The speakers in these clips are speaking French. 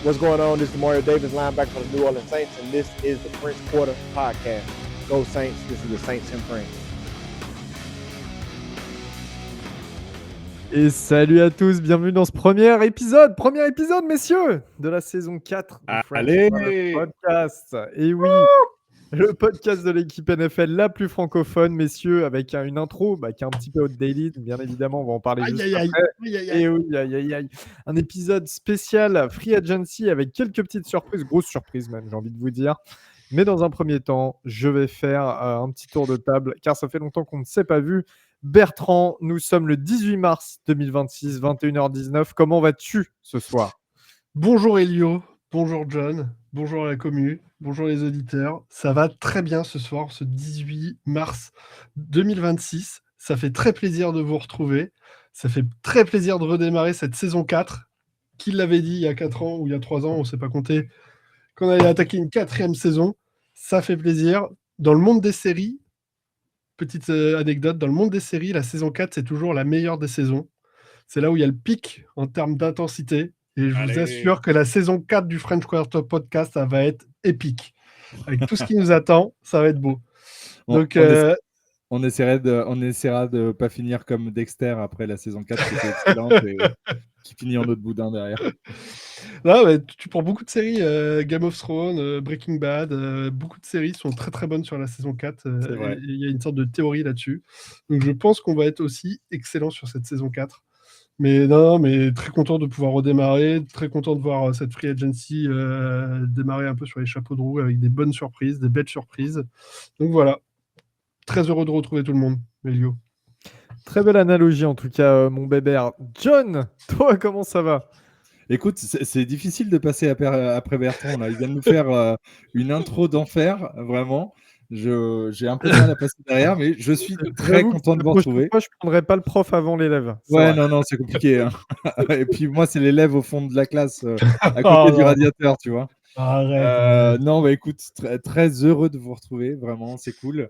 What's going on? This is Mario Davis, linebacker for the New Orleans Saints, and this is the Prince Quarter Podcast. Go Saints, this is the Saints and Prince. Et salut à tous, bienvenue dans ce premier épisode, messieurs, de la saison 4 du Allez French Podcast. Et oui, le podcast de l'équipe NFL la plus francophone, messieurs, avec une intro qui est un petit peu outdated, bien évidemment, on va en parler juste après. Et oui, un épisode spécial Free Agency avec quelques petites surprises, grosses surprises même, j'ai envie de vous dire. Mais dans un premier temps, je vais faire un petit tour de table, car ça fait longtemps qu'on ne s'est pas vu. Bertrand, nous sommes le 18 mars 2026, 21h19. Comment vas-tu ce soir ? Bonjour Elio, bonjour John, bonjour la commu, bonjour les auditeurs. Ça va très bien ce soir, ce 18 mars 2026. Ça fait très plaisir de vous retrouver. Ça fait très plaisir de redémarrer cette saison 4. Qui l'avait dit il y a 4 ans ou il y a 3 ans, on ne s'est pas compté, qu'on allait attaquer une 4e saison. Ça fait plaisir. Dans le monde des séries, petite anecdote, dans le monde des séries, la saison 4, c'est toujours la meilleure des saisons. C'est là où il y a le pic en termes d'intensité. Et je vous assure que la saison 4 du French Quarter Podcast, ça va être épique. Avec tout ce qui nous attend, ça va être beau. Donc, on essaiera de pas finir comme Dexter après la saison 4 qui était excellente et qui finit en autre boudin derrière. Non, mais tu prends beaucoup de séries, Game of Thrones, Breaking Bad, beaucoup de séries sont très très bonnes sur la saison 4. Il y a une sorte de théorie là-dessus. Donc je pense qu'on va être aussi excellent sur cette saison 4. Mais non, mais très content de pouvoir redémarrer, très content de voir cette free agency démarrer un peu sur les chapeaux de roue avec des bonnes surprises, des belles surprises. Donc voilà, très heureux de retrouver tout le monde, Elio. Très belle analogie en tout cas, mon bébert. John, toi, comment ça va ? Écoute, c'est difficile de passer après Bertrand. Là. Il vient de nous faire une intro d'enfer, vraiment. J'ai un peu de mal à passer derrière, mais je suis très content de vous retrouver. Moi, je ne prendrais pas le prof avant l'élève. Ouais, non, c'est compliqué. Hein. Et puis moi, c'est l'élève au fond de la classe, à côté du radiateur, tu vois. Arrête. Non, écoute, très heureux de vous retrouver, vraiment, c'est cool.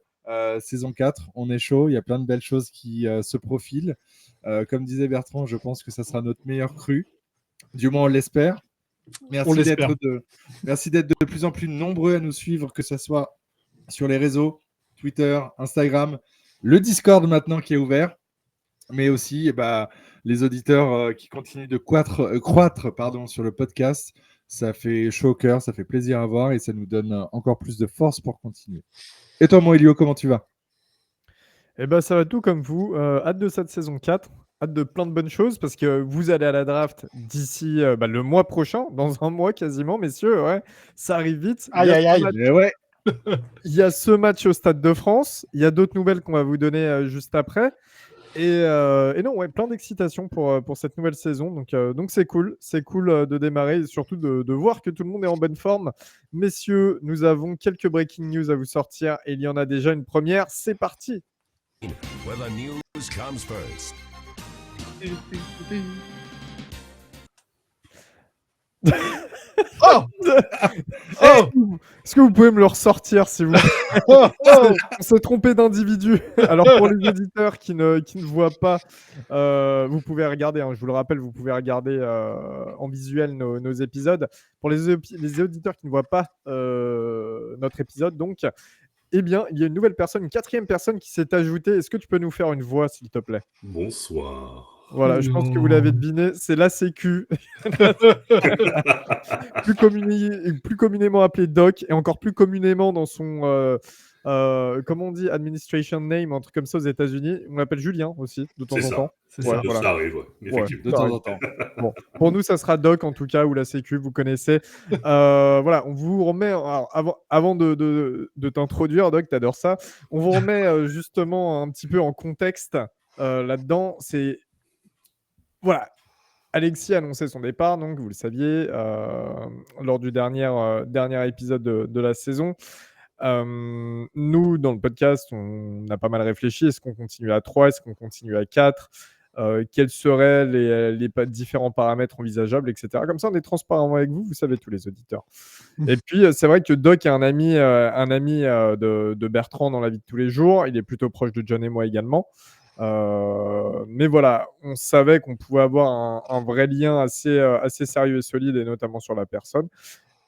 Saison 4, on est chaud, il y a plein de belles choses qui se profilent. Comme disait Bertrand, je pense que ça sera notre meilleur cru. Du moins, on l'espère. Merci d'être de plus en plus nombreux à nous suivre, que ce soit sur les réseaux, Twitter, Instagram, le Discord maintenant qui est ouvert, mais aussi les auditeurs qui continuent de croître sur le podcast. Ça fait chaud au cœur, ça fait plaisir à voir et ça nous donne encore plus de force pour continuer. Et toi, mon Elio, comment tu vas ? Ça va tout comme vous. Hâte de cette saison 4. Hâte de plein de bonnes choses parce que vous allez à la draft d'ici le mois prochain, dans un mois quasiment, messieurs. Ouais, ça arrive vite. Aïe. Il y a ce match au Stade de France. Il y a d'autres nouvelles qu'on va vous donner juste après. Et non, ouais, plein d'excitation pour cette nouvelle saison. Donc c'est cool. C'est cool de démarrer et surtout de voir que tout le monde est en bonne forme. Messieurs, nous avons quelques breaking news à vous sortir et il y en a déjà une première. C'est parti. Where the news comes first. Est-ce que vous pouvez me le ressortir, s'il vous plaît ? On s'est trompé d'individu. Alors, pour les auditeurs qui ne voient pas, vous pouvez regarder, je vous le rappelle, vous pouvez regarder en visuel nos épisodes. Pour les auditeurs qui ne voient pas notre épisode, donc, il y a une nouvelle personne, une 4e personne qui s'est ajoutée. Est-ce que tu peux nous faire une voix, s'il te plaît ? Bonsoir. Voilà, je pense que vous l'avez deviné, c'est la Sécu. plus communément appelé Doc, et encore plus communément dans son, comment on dit, administration name, un truc comme ça aux États-Unis. On l'appelle Julien aussi, de temps en temps. C'est ça. Ça arrive, effectivement. De temps en temps. Bon, pour nous, ça sera Doc en tout cas, ou la Sécu, vous connaissez. Voilà, on vous remet, avant de t'introduire, Doc, t'adores ça, on vous remet justement un petit peu en contexte là-dedans. Voilà, Alexis a annoncé son départ, donc vous le saviez, lors du dernier épisode de la saison. Nous, dans le podcast, on a pas mal réfléchi. Est-ce qu'on continue à 3 ? Est-ce qu'on continue à 4 ? Quels seraient les différents paramètres envisageables, etc. Comme ça, on est transparent avec vous, vous savez, tous les auditeurs. Et puis, c'est vrai que Doc est un ami de Bertrand dans la vie de tous les jours. Il est plutôt proche de John et moi également. Mais voilà, on savait qu'on pouvait avoir un vrai lien assez sérieux et solide, et notamment sur la personne.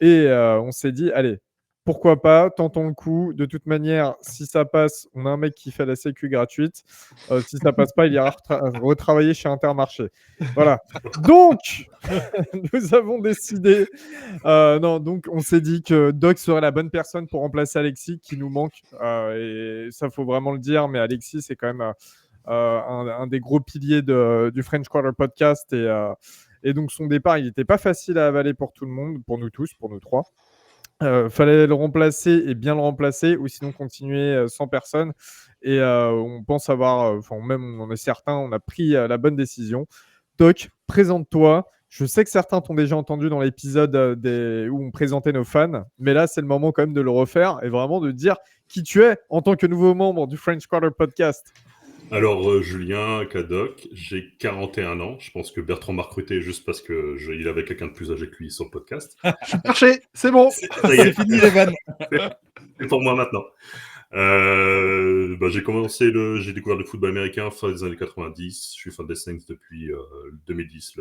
Et on s'est dit, allez, pourquoi pas, tentons le coup. De toute manière, si ça passe, on a un mec qui fait la sécu gratuite. Si ça passe pas, il ira retravailler chez Intermarché. Voilà. Donc, nous avons décidé. Non, donc on s'est dit que Doc serait la bonne personne pour remplacer Alexis, qui nous manque. Et ça, faut vraiment le dire. Mais Alexis, c'est quand même un des gros piliers du French Quarter Podcast. Et donc, son départ, il n'était pas facile à avaler pour tout le monde, pour nous tous, pour nous trois. Fallait le remplacer et bien le remplacer, ou sinon continuer sans personne. Et on pense avoir, même on est certain, on a pris la bonne décision. Doc, présente-toi. Je sais que certains t'ont déjà entendu dans l'épisode où on présentait nos fans, mais là, c'est le moment quand même de le refaire et vraiment de dire qui tu es en tant que nouveau membre du French Quarter Podcast. Alors, Julien Cadoc, j'ai 41 ans. Je pense que Bertrand m'a recruté juste parce qu'il avait quelqu'un de plus âgé que lui sur le podcast. Je suis perché, c'est bon. Ça y est, C'est fini les vannes. c'est pour moi maintenant. J'ai découvert le football américain fin des années 90. Je suis fan des Saints depuis 2010.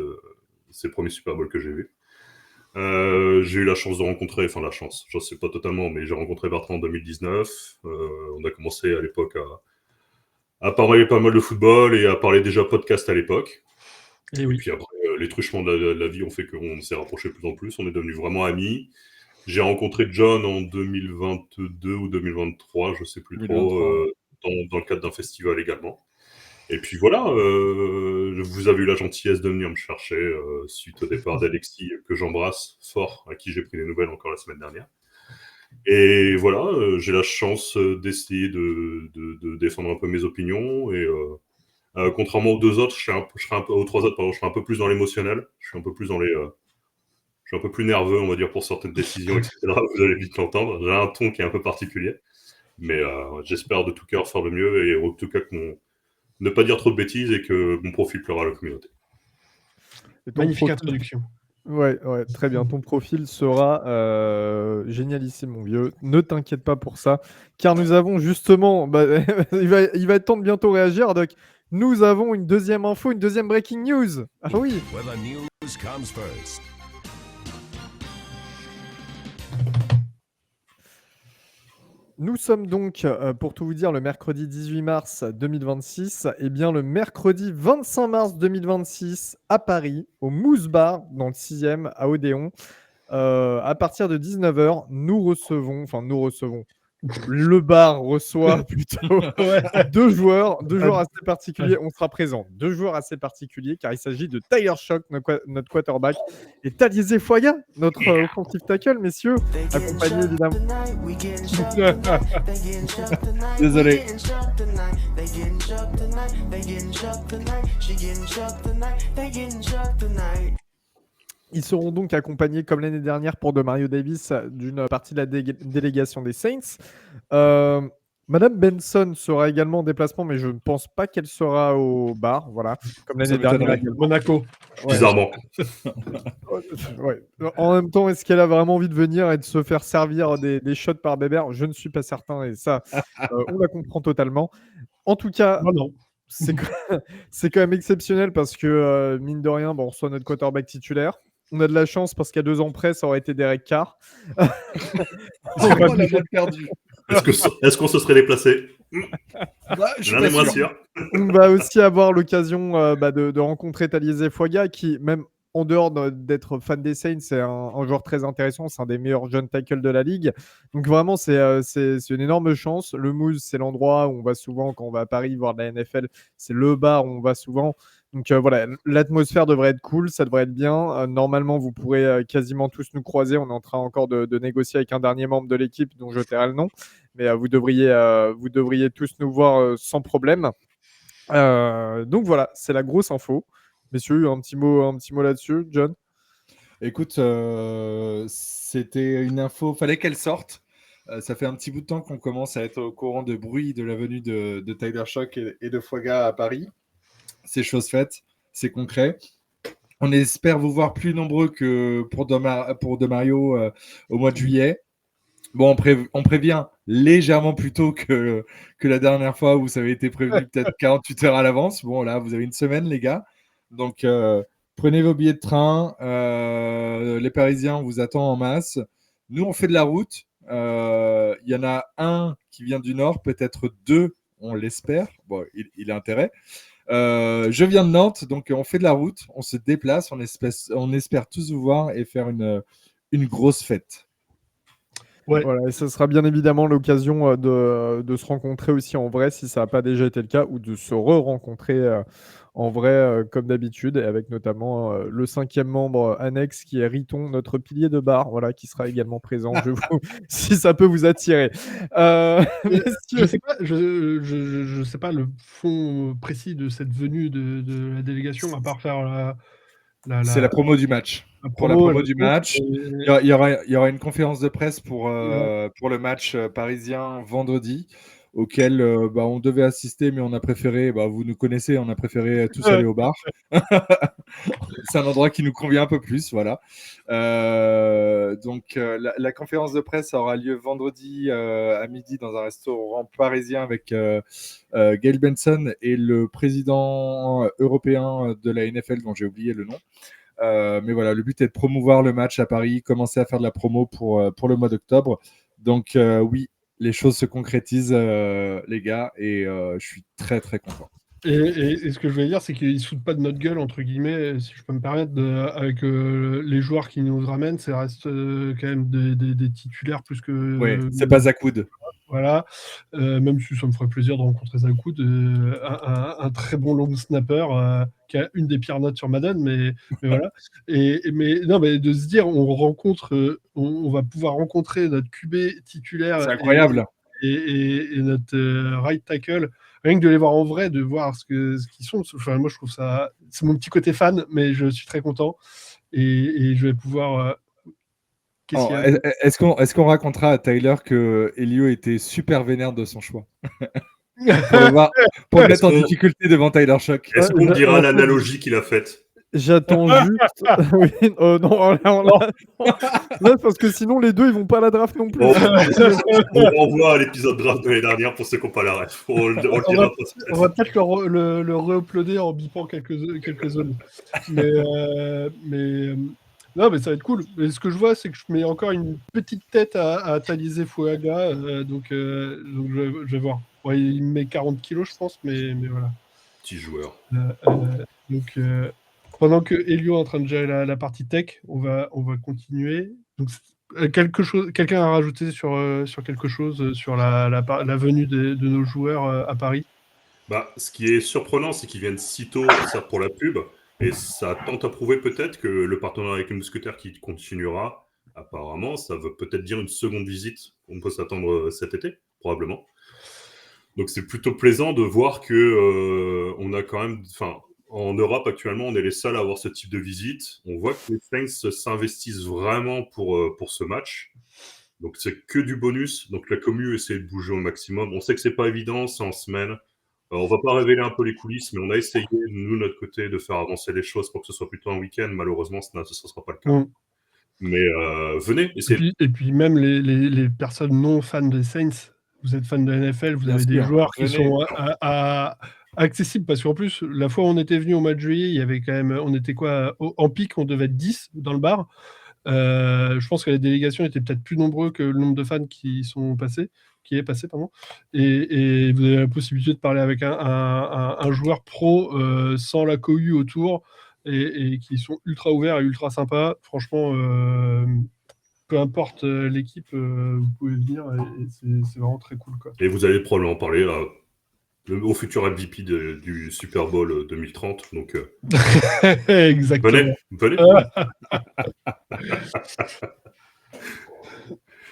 C'est le premier Super Bowl que j'ai vu. J'ai eu la chance de rencontrer, je sais pas totalement, mais j'ai rencontré Bertrand en 2019. On a commencé à l'époque à parler pas mal de football et à parler déjà podcast à l'époque. Et oui. Puis après, les truchements de la vie ont fait qu'on s'est rapprochés de plus en plus. On est devenus vraiment amis. J'ai rencontré John en 2022 ou 2023, je sais plus trop, dans le cadre d'un festival également. Et puis voilà, vous avez eu la gentillesse de venir me chercher suite au départ d'Alexis, que j'embrasse fort, à qui j'ai pris des nouvelles encore la semaine dernière. Et voilà, j'ai la chance d'essayer de défendre un peu mes opinions. Et contrairement aux deux autres, aux trois autres, pardon, je serai un peu plus dans l'émotionnel. Je suis un peu plus je suis un peu plus nerveux, on va dire, pour certaines décisions, etc. Vous allez vite l'entendre. J'ai un ton qui est un peu particulier. Mais j'espère de tout cœur faire le mieux et en tout cas ne pas dire trop de bêtises et que mon profil plaira à la communauté. Magnifique introduction. Ouais, très bien. Ton profil sera génialissime, mon vieux. Ne t'inquiète pas pour ça, car nous avons justement, il va être temps de bientôt réagir, Doc. Nous avons une deuxième info, une deuxième breaking news. Ah oui. Where the news comes first. Nous sommes donc, pour tout vous dire, le mercredi 18 mars 2026, et bien le mercredi 25 mars 2026 à Paris, au Mousse Bar, dans le 6e, à Odéon. À partir de 19h, nous recevons, le bar reçoit plutôt deux joueurs assez particuliers. On sera présent. Deux joueurs assez particuliers, car il s'agit de Tyler Shock, notre quarterback, et Taliese Foya, notre offensive tackle, messieurs, accompagné évidemment. Désolé. Ils seront donc accompagnés, comme l'année dernière pour Demario Davis, d'une partie de la délégation des Saints. Madame Benson sera également en déplacement, mais je ne pense pas qu'elle sera au bar. Voilà, comme l'année dernière. Monaco. Bizarrement. Ouais. En même temps, est-ce qu'elle a vraiment envie de venir et de se faire servir des shots par Bébert? Je ne suis pas certain, et ça, on la comprend totalement. En tout cas, non. C'est quand même exceptionnel parce que, mine de rien, on reçoit notre quarterback titulaire. On a de la chance parce qu'il y a 2 ans près, ça aurait été Derek Carr. On l'a perdu. Est-ce qu'on se serait déplacé? Je suis J'en pas ai moins sûr. sûr. On va aussi avoir l'occasion de rencontrer Taliese Foya, qui, même en dehors d'être fan des Saints, c'est un joueur très intéressant. C'est un des meilleurs jeunes tackles de la ligue. Donc vraiment, c'est une énorme chance. Le Mousse, c'est l'endroit où on va souvent quand on va à Paris voir de la NFL. C'est le bar où on va souvent. Donc voilà, l'atmosphère devrait être cool, ça devrait être bien. Normalement, vous pourrez quasiment tous nous croiser. On est en train encore de négocier avec un dernier membre de l'équipe dont je tairai le nom. Mais vous devriez tous nous voir sans problème. Donc voilà, c'est la grosse info. Messieurs, un petit mot là-dessus, John? Écoute, c'était une info, fallait qu'elle sorte. Ça fait un petit bout de temps qu'on commence à être au courant de bruit de la venue de Tyler Shock et de Foga à Paris. C'est chose faite, c'est concret. On espère vous voir plus nombreux que pour Demario au mois de juillet. Bon, on prévient légèrement plus tôt que la dernière fois où ça avait été prévenu peut-être 48 heures à l'avance. Bon, là, vous avez une semaine, les gars. Donc, prenez vos billets de train. Les Parisiens vous attendent en masse. Nous, on fait de la route. Il y en a un qui vient du Nord, peut-être deux, on l'espère. Bon, il a intérêt. Je viens de Nantes, donc on fait de la route. On se déplace. On espère tous vous voir et faire une grosse fête. Ouais. Voilà, et ce sera bien évidemment l'occasion de se rencontrer aussi en vrai, si ça n'a pas déjà été le cas, ou de se re-rencontrer en vrai, comme d'habitude, et avec notamment le 5e membre annexe qui est Riton, notre pilier de bar, voilà, qui sera également présent, si ça peut vous attirer. Je Messieurs, sais pas, je sais pas le fond précis de cette venue de la délégation, à part faire C'est la promo du match. Pour la promo du match, il y aura une conférence de presse pour le match parisien vendredi, auquel on devait assister, mais on a préféré, vous nous connaissez, on a préféré tous aller au bar. C'est un endroit qui nous convient un peu plus, voilà. Donc la conférence de presse aura lieu vendredi à midi dans un restaurant parisien avec Gail Benson et le président européen de la NFL dont j'ai oublié le nom. Mais voilà, le but est de promouvoir le match à Paris, commencer à faire de la promo pour le mois d'octobre. Donc oui, les choses se concrétisent, les gars, et je suis très très content. Et ce que je voulais dire, c'est qu'ils ne se foutent pas de notre gueule, entre guillemets, si je peux me permettre, avec les joueurs qui nous ramènent, ça reste quand même des titulaires plus que... Oui, c'est pas Zakoud. Voilà, même si ça me ferait plaisir de rencontrer Zakoud, un très bon long snapper qui a une des pires notes sur Madden, mais voilà. Mais de se dire, on va pouvoir rencontrer notre QB titulaire. C'est incroyable. Et notre right tackle, rien que de les voir en vrai, de voir ce qu'ils sont. Enfin, moi, je trouve ça. C'est mon petit côté fan, mais je suis très content. Et je vais pouvoir. Est-ce qu'on racontera à Tyler que Elio était super vénère de son choix pour le mettre en difficulté devant Tyler Shock? Est-ce qu'on dira l'analogie qu'il a faite? J'attends juste. Oui, non, là, parce que sinon les deux ils vont pas à la draft non plus. On renvoie à l'épisode draft de l'année dernière pour ceux qui n'ont pas la ref. On va peut-être le re-uploader en bipant quelques zones. Non, mais ça va être cool. Mais ce que je vois, c'est que je mets encore une petite tête à Talisé Fuaga. Donc je vais voir. Ouais, il met 40 kilos, je pense, mais voilà. Petit joueur. Donc, pendant que Elio est en train de gérer la partie tech, on va continuer. Donc, quelqu'un a rajouté sur quelque chose sur la venue de nos joueurs à Paris? Ce qui est surprenant, c'est qu'ils viennent si tôt, certes pour la pub, et ça tente à prouver peut-être que le partenariat avec les Mousquetaires qui continuera, apparemment, ça veut peut-être dire une seconde visite. On peut s'attendre cet été, probablement. Donc c'est plutôt plaisant de voir que on a quand même... En Europe, actuellement, on est les seuls à avoir ce type de visite. On voit que les Saints s'investissent vraiment pour ce match. Donc, c'est que du bonus. Donc, la commu essaie de bouger au maximum. On sait que c'est pas évident, c'est en semaine. On va pas révéler un peu les coulisses, mais on a essayé, nous, de notre côté, de faire avancer les choses pour que ce soit plutôt un week-end. Malheureusement, ce ne sera pas le cas. Mais venez, essayez. Et puis même les personnes non fans des Saints, vous êtes fan de la NFL, vous avez des joueurs qui sont accessibles, parce qu'en plus, la fois où on était venu au mois de juillet, il y avait quand même, on était quoi, en pic, on devait être 10 dans le bar. Je pense que la délégation était peut-être plus nombreux que le nombre de fans qui est passé, pardon. Et vous avez la possibilité de parler avec un joueur pro sans la cohue autour et qui sont ultra ouverts et ultra sympas. Franchement, peu importe l'équipe, vous pouvez venir et c'est vraiment très cool, quoi. Et vous allez probablement parler au futur MVP du Super Bowl 2030. Donc, exactement. Venez.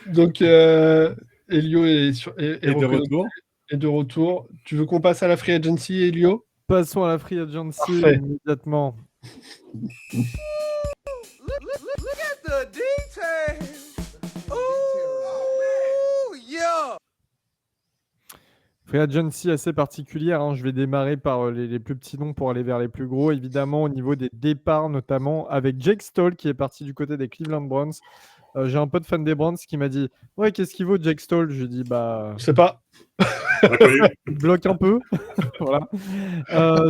Donc, Elio est de retour. Tu veux qu'on passe à la free agency, Elio? Passons à la free agency immédiatement. Look at the details. Ooh, yeah. Free agency assez particulière, hein. Je vais démarrer par les plus petits noms pour aller vers les plus gros. Évidemment, au niveau des départs, notamment avec Jake Stoll qui est parti du côté des Cleveland Browns J'ai un pote fan des Browns qui m'a dit « Ouais, qu'est-ce qu'il vaut Jake Stoll ?» Je lui ai dit « Bah, Je sais pas. Inconnu. il bloque un peu. » Voilà.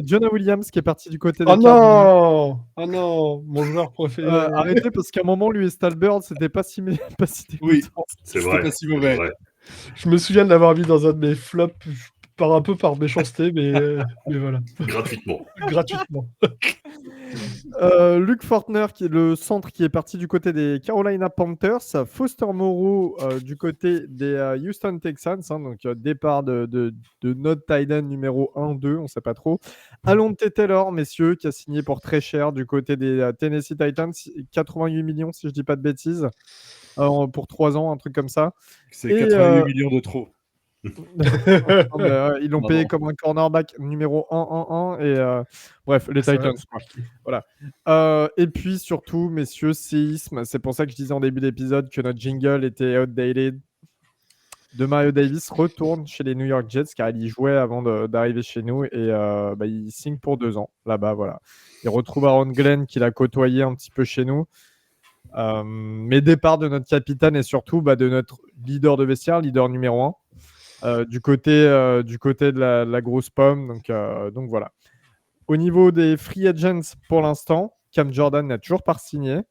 Jonah Williams qui est parti du côté des Oh Cardinals. non! Oh non! Mon joueur préféré. Arrêtez parce qu'à un moment, lui et Stalbird, c'était pas si, pas si Oui. dégoûtant. C'est C'était vrai. pas si c'est mauvais. vrai. Je me souviens de l'avoir mis dans un de mes flops, un peu par méchanceté, mais voilà, Gratuitement. gratuitement. Luke Fortner, qui est le centre qui est parti du côté des Carolina Panthers. Foster Moreau du côté des Houston Texans. Donc départ de notre tight end numéro 1-2, on ne sait pas trop. Alonte Taylor, messieurs, qui a signé pour très cher du côté des Tennessee Titans. 88 millions, si je ne dis pas de bêtises. Pour 3 ans, un truc comme ça. C'est Et, 88 millions de trop. Non, mais, ils l'ont payé Pardon. comme un cornerback numéro 1-1-1. Et bref, les Ça, Titans. Voilà. Et puis surtout, messieurs, séisme. C'est pour ça que je disais en début d'épisode que notre jingle était outdated. De Mario Davis retourne chez les New York Jets car il y jouait avant d'arriver chez nous et il signe pour 2 ans là-bas. Voilà. Il retrouve Aaron Glenn qu'il a côtoyé un petit peu chez nous. Mais départ de notre capitaine et surtout de notre leader de vestiaire, leader numéro 1. Du côté de la grosse pomme. Donc voilà. Au niveau des free agents pour l'instant, Cam Jordan n'a toujours pas signé.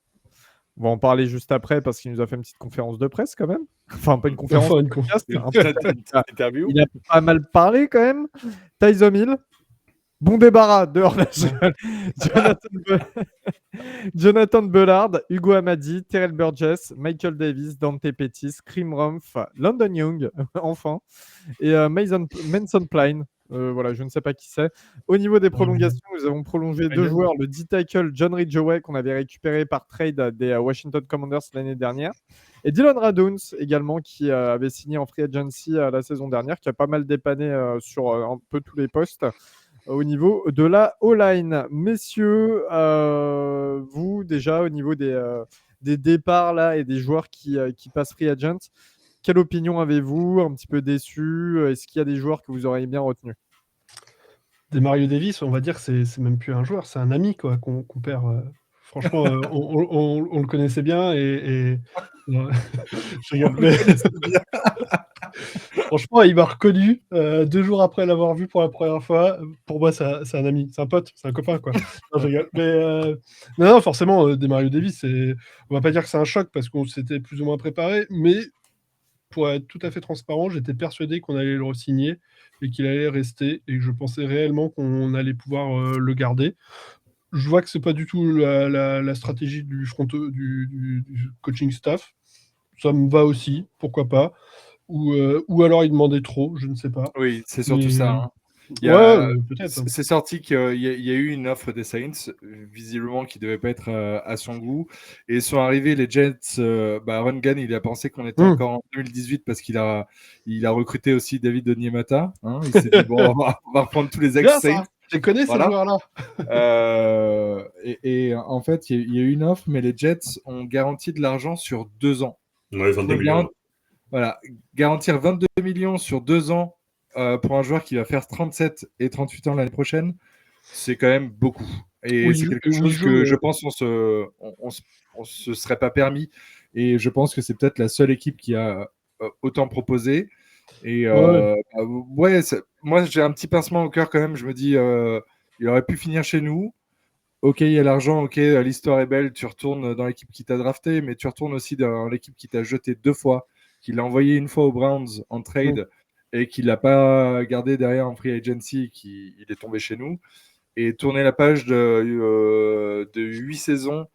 On va en parler juste après parce qu'il nous a fait une petite conférence de presse quand même. Enfin, pas une conférence, Enfin, un une podcast, Une un petite podcast. interview. Il a pas mal parlé quand même. Tyson Hill, bon débarras dehors de la Jonathan Bullard, Hugo Amadi, Terrell Burgess, Michael Davis, Dante Pettis, Krim Rumph, London Young, enfin, et Manson Pline. Voilà, je ne sais pas qui c'est. Au niveau des prolongations, nous avons prolongé 2 joueurs. Le D-tackle John Ridgeway qu'on avait récupéré par trade des Washington Commanders l'année dernière. Et Dylan Raduns également qui avait signé en free agency la saison dernière, qui a pas mal dépanné sur un peu tous les postes au niveau de la O-line. Messieurs, vous déjà au niveau des départs là et des joueurs qui passent free agent, quelle opinion avez-vous? Un petit peu déçu? Est-ce qu'il y a des joueurs que vous auriez bien retenus? Des Mario Davis, on va dire que c'est même plus un joueur, c'est un ami quoi, qu'on perd. Franchement, on le connaissait bien et je rigole, mais franchement, il m'a reconnu 2 jours après l'avoir vu pour la première fois. Pour moi, c'est un ami, c'est un pote, c'est un copain quoi. Non, je rigole. Mais non, forcément, des Mario Davis, on va pas dire que c'est un choc parce qu'on s'était plus ou moins préparé, mais pour être tout à fait transparent, j'étais persuadé qu'on allait le re-signer et qu'il allait rester et que je pensais réellement qu'on allait pouvoir le garder. Je vois que c'est pas du tout la stratégie du coaching staff. Ça me va aussi, pourquoi pas. Ou alors il demandait trop, je ne sais pas. Oui, c'est surtout Mais, ça. Hein. peut-être. Hein. C'est sorti qu'il y a eu une offre des Saints, visiblement qui devait pas être à son goût. Et ils sont arrivés les Jets. Ron Gunn, il a pensé qu'on était encore en 2018 parce qu'il a recruté aussi David Onyemata. Hein. Il s'est dit bon, on va reprendre tous les ex-Saints. Je les connais Voilà. ces joueurs-là. Et en fait, il y a eu une offre, mais les Jets ont garanti de l'argent sur 2 ans. Ouais, 22 millions. Voilà, garantir 22 millions sur 2 ans pour un joueur qui va faire 37 et 38 ans l'année prochaine, c'est quand même beaucoup. Et c'est quelque chose que je pense on se serait pas permis. Et je pense que c'est peut-être la seule équipe qui a autant proposé. Et moi, j'ai un petit pincement au cœur quand même. Je me dis, il aurait pu finir chez nous. Ok, il y a l'argent, ok, l'histoire est belle, tu retournes dans l'équipe qui t'a drafté, mais tu retournes aussi dans l'équipe qui t'a jeté 2 fois, qui l'a envoyé une fois aux Browns en trade et qui l'a pas gardé derrière en free agency, il est tombé chez nous. Et tourner la page de 8 saisons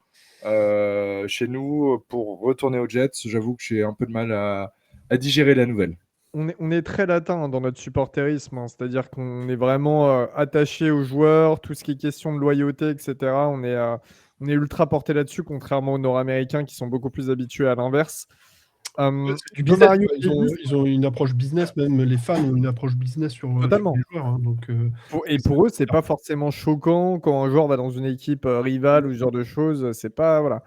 chez nous pour retourner aux Jets, j'avoue que j'ai un peu de mal à digérer la nouvelle. On est très latin dans notre supporterisme, hein, c'est-à-dire qu'on est vraiment attaché aux joueurs, tout ce qui est question de loyauté, etc. On est ultra porté là-dessus, contrairement aux Nord-Américains qui sont beaucoup plus habitués à l'inverse. Du business, ils ont une approche business, même les fans ont une approche business sur les joueurs. Hein, donc, et pour eux, c'est pas forcément choquant quand un joueur va dans une équipe rivale ou ce genre de choses. C'est pas voilà.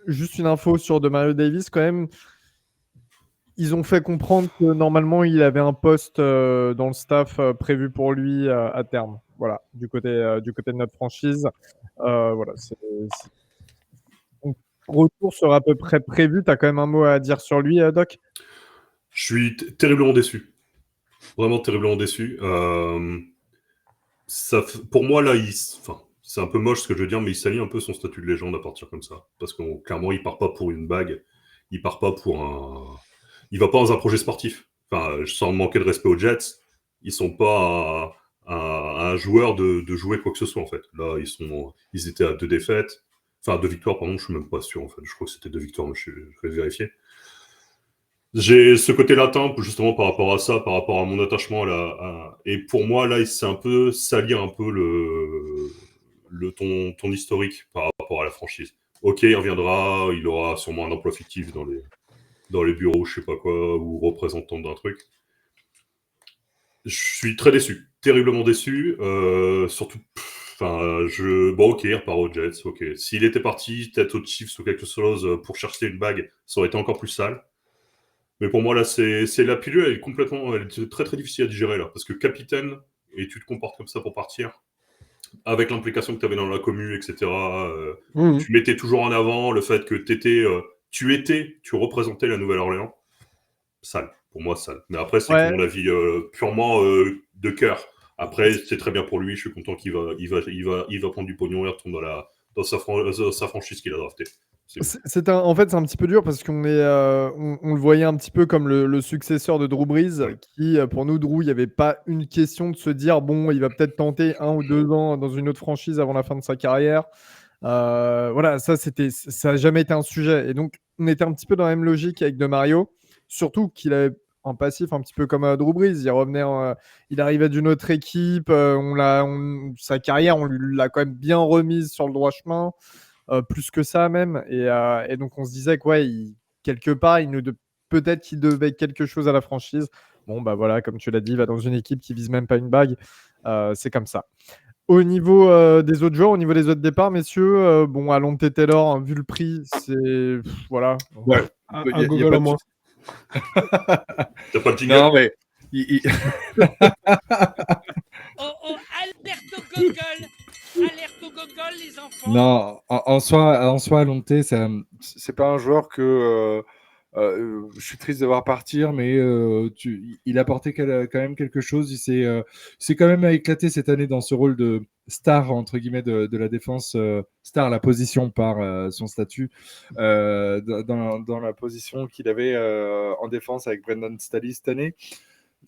Juste une info sur Demario Davis quand même. Ils ont fait comprendre que normalement il avait un poste dans le staff prévu pour lui à terme. Voilà, du côté de notre franchise. Voilà, retour sera à peu près prévu. Tu as quand même un mot à dire sur lui, Doc? Je suis terriblement déçu. Vraiment terriblement déçu. Pour moi, là, c'est un peu moche ce que je veux dire, mais il salit un peu son statut de légende à partir comme ça. Parce que clairement, il part pas pour une bague. Il part pas pour un. Il va pas dans un projet sportif. Enfin, sans manquer de respect aux Jets, ils sont pas un joueur de jouer quoi que ce soit, en fait. Là, ils étaient à 2 défaites. Enfin, 2 victoires, pardon, je suis même pas sûr, en fait. Je crois que c'était 2 victoires, mais je vais vérifier. J'ai ce côté latin, justement, par rapport à ça, par rapport à mon attachement et pour moi, là, c'est un peu salir un peu ton historique par rapport à la franchise. Ok, il reviendra, il aura sûrement un emploi fictif dans les bureaux, je sais pas quoi, ou représentant d'un truc. Je suis très déçu, terriblement déçu, surtout, bon, ok, il repart aux Jets, ok. S'il était parti, peut-être aux Chiefs ou quelque chose, pour chercher une bague, ça aurait été encore plus sale. Mais pour moi, là, c'est la pilule, elle est très très difficile à digérer, là, parce que capitaine, et tu te comportes comme ça pour partir, avec l'implication que tu avais dans la commu, etc., tu mettais toujours en avant le fait que tu représentais la Nouvelle-Orléans. Sale, pour moi, sale. Mais après, c'est que mon avis purement de cœur. Après, c'est très bien pour lui, je suis content qu'il va prendre du pognon et retourne dans sa franchise qu'il a draftée. En fait, c'est un petit peu dur parce qu'on on le voyait un petit peu comme le successeur de Drew Brees, qui, pour nous, Drew, il n'y avait pas une question de se dire, bon, il va peut-être tenter 1 ou 2 ans dans une autre franchise avant la fin de sa carrière. Voilà, ça n'a jamais été un sujet. Et donc, on était un petit peu dans la même logique avec DeMario, surtout qu'il avait en passif un petit peu comme Drew Brees. Il arrivait d'une autre équipe, sa carrière, on l'a quand même bien remise sur le droit chemin. Plus que ça même, et donc on se disait que quelque part peut-être qu'il devait quelque chose à la franchise. Bon bah voilà, comme tu l'as dit, il va dans une équipe qui vise même pas une bague, c'est comme ça. Au niveau des autres joueurs, au niveau des autres départs, messieurs, bon, Alonte Taylor, hein, vu le prix, c'est voilà. Ouais. Un Google au moins. T'as pas le jingle? Non mais alerte au Google! Alerte au Google, les enfants! Non, en soi, Alonte, c'est pas un joueur que je suis triste de voir partir, mais il a apporté quand même quelque chose. Il s'est quand même éclaté cette année dans ce rôle de star, entre guillemets, de la défense. Star, la position par son statut, dans la position qu'il avait en défense avec Brendan Staley cette année.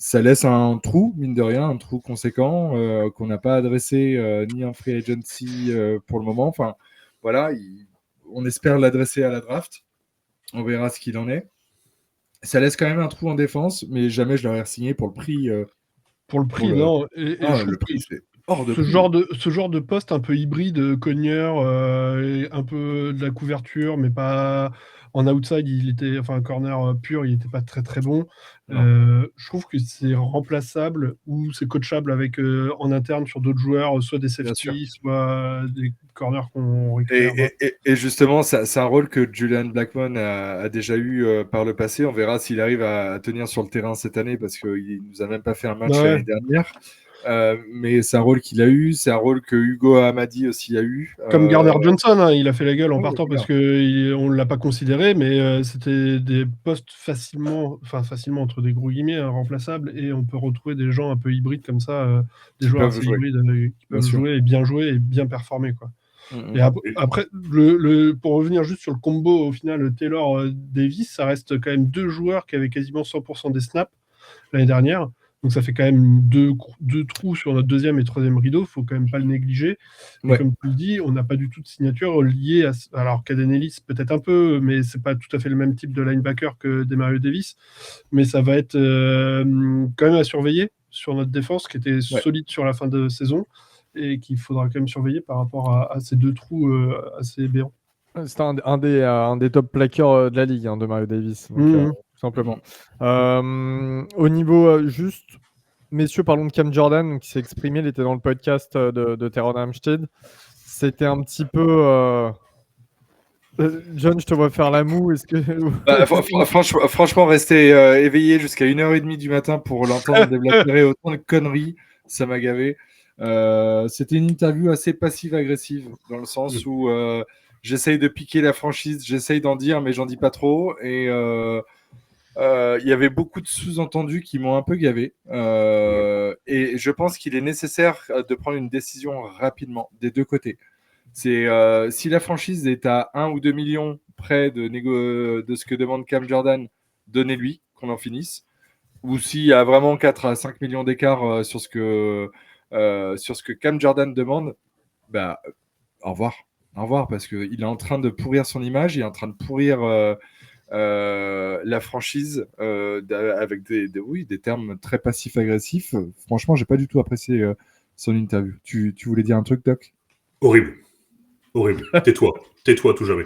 Ça laisse un trou, mine de rien, un trou conséquent qu'on n'a pas adressé ni en free agency pour le moment. Enfin, voilà, on espère l'adresser à la draft. On verra ce qu'il en est. Ça laisse quand même un trou en défense, mais jamais je l'aurais signé pour le prix. Pour le prix, non. Le prix, c'est hors de ce genre de poste un peu hybride, cogneur, un peu de la couverture, mais pas en outside. Un corner pur, il n'était pas très très bon. Je trouve que c'est remplaçable ou c'est coachable avec en interne sur d'autres joueurs, soit des safety, soit des corners qu'on récupère. Et justement, c'est un rôle que Julian Blackmon a déjà eu par le passé. On verra s'il arrive à tenir sur le terrain cette année parce qu'il nous a même pas fait un match l'année dernière. Mais c'est un rôle qu'il a eu, c'est un rôle que Hugo Hamadi aussi a eu. Comme Gardner Johnson, hein, il a fait la gueule en partant parce qu'on ne l'a pas considéré, mais c'était des postes facilement entre des gros guillemets, remplaçables, et on peut retrouver des gens un peu hybrides comme ça, des joueurs assez hybrides qui peuvent jouer et bien performer, quoi. Et après, pour revenir juste sur le combo, au final, Taylor-Davis, ça reste quand même 2 joueurs qui avaient quasiment 100% des snaps l'année dernière. Donc ça fait quand même deux trous sur notre deuxième et troisième rideau, il ne faut quand même pas le négliger. Mais comme tu le dis, on n'a pas du tout de signature liée à... Alors Caden Ellis peut-être un peu, mais c'est pas tout à fait le même type de linebacker que Demario Davis. Mais ça va être quand même à surveiller sur notre défense qui était solide sur la fin de saison et qu'il faudra quand même surveiller par rapport à ces 2 trous assez béants. C'est un des top plaqueurs de la ligue, Demario Davis. Donc, simplement. Au niveau juste, messieurs, parlons de Cam Jordan, qui s'est exprimé, il était dans le podcast de Teron Armstead. C'était un petit peu... John, je te vois faire la moue. Est-ce que... franchement, rester éveillé jusqu'à 1h30 du matin pour l'entendre déblatérer autant de conneries, ça m'a gavé. C'était une interview assez passive-agressive, dans le sens où j'essaye de piquer la franchise, j'essaye d'en dire, mais j'en dis pas trop. Et il y avait beaucoup de sous-entendus qui m'ont un peu gavé. Et je pense qu'il est nécessaire de prendre une décision rapidement, des deux côtés. C'est si la franchise est à 1 ou 2 millions près de ce que demande Cam Jordan, donnez-lui, qu'on en finisse. Ou s'il y a vraiment 4 à 5 millions d'écart sur ce que Cam Jordan demande, bah, au revoir. Au revoir, parce qu'il est en train de pourrir son image, il est en train de pourrir la franchise avec des termes très passifs-agressifs. Franchement, j'ai pas du tout apprécié son interview. Tu voulais dire un truc, Doc? Horrible. Horrible. Tais-toi. Tais-toi tout jamais.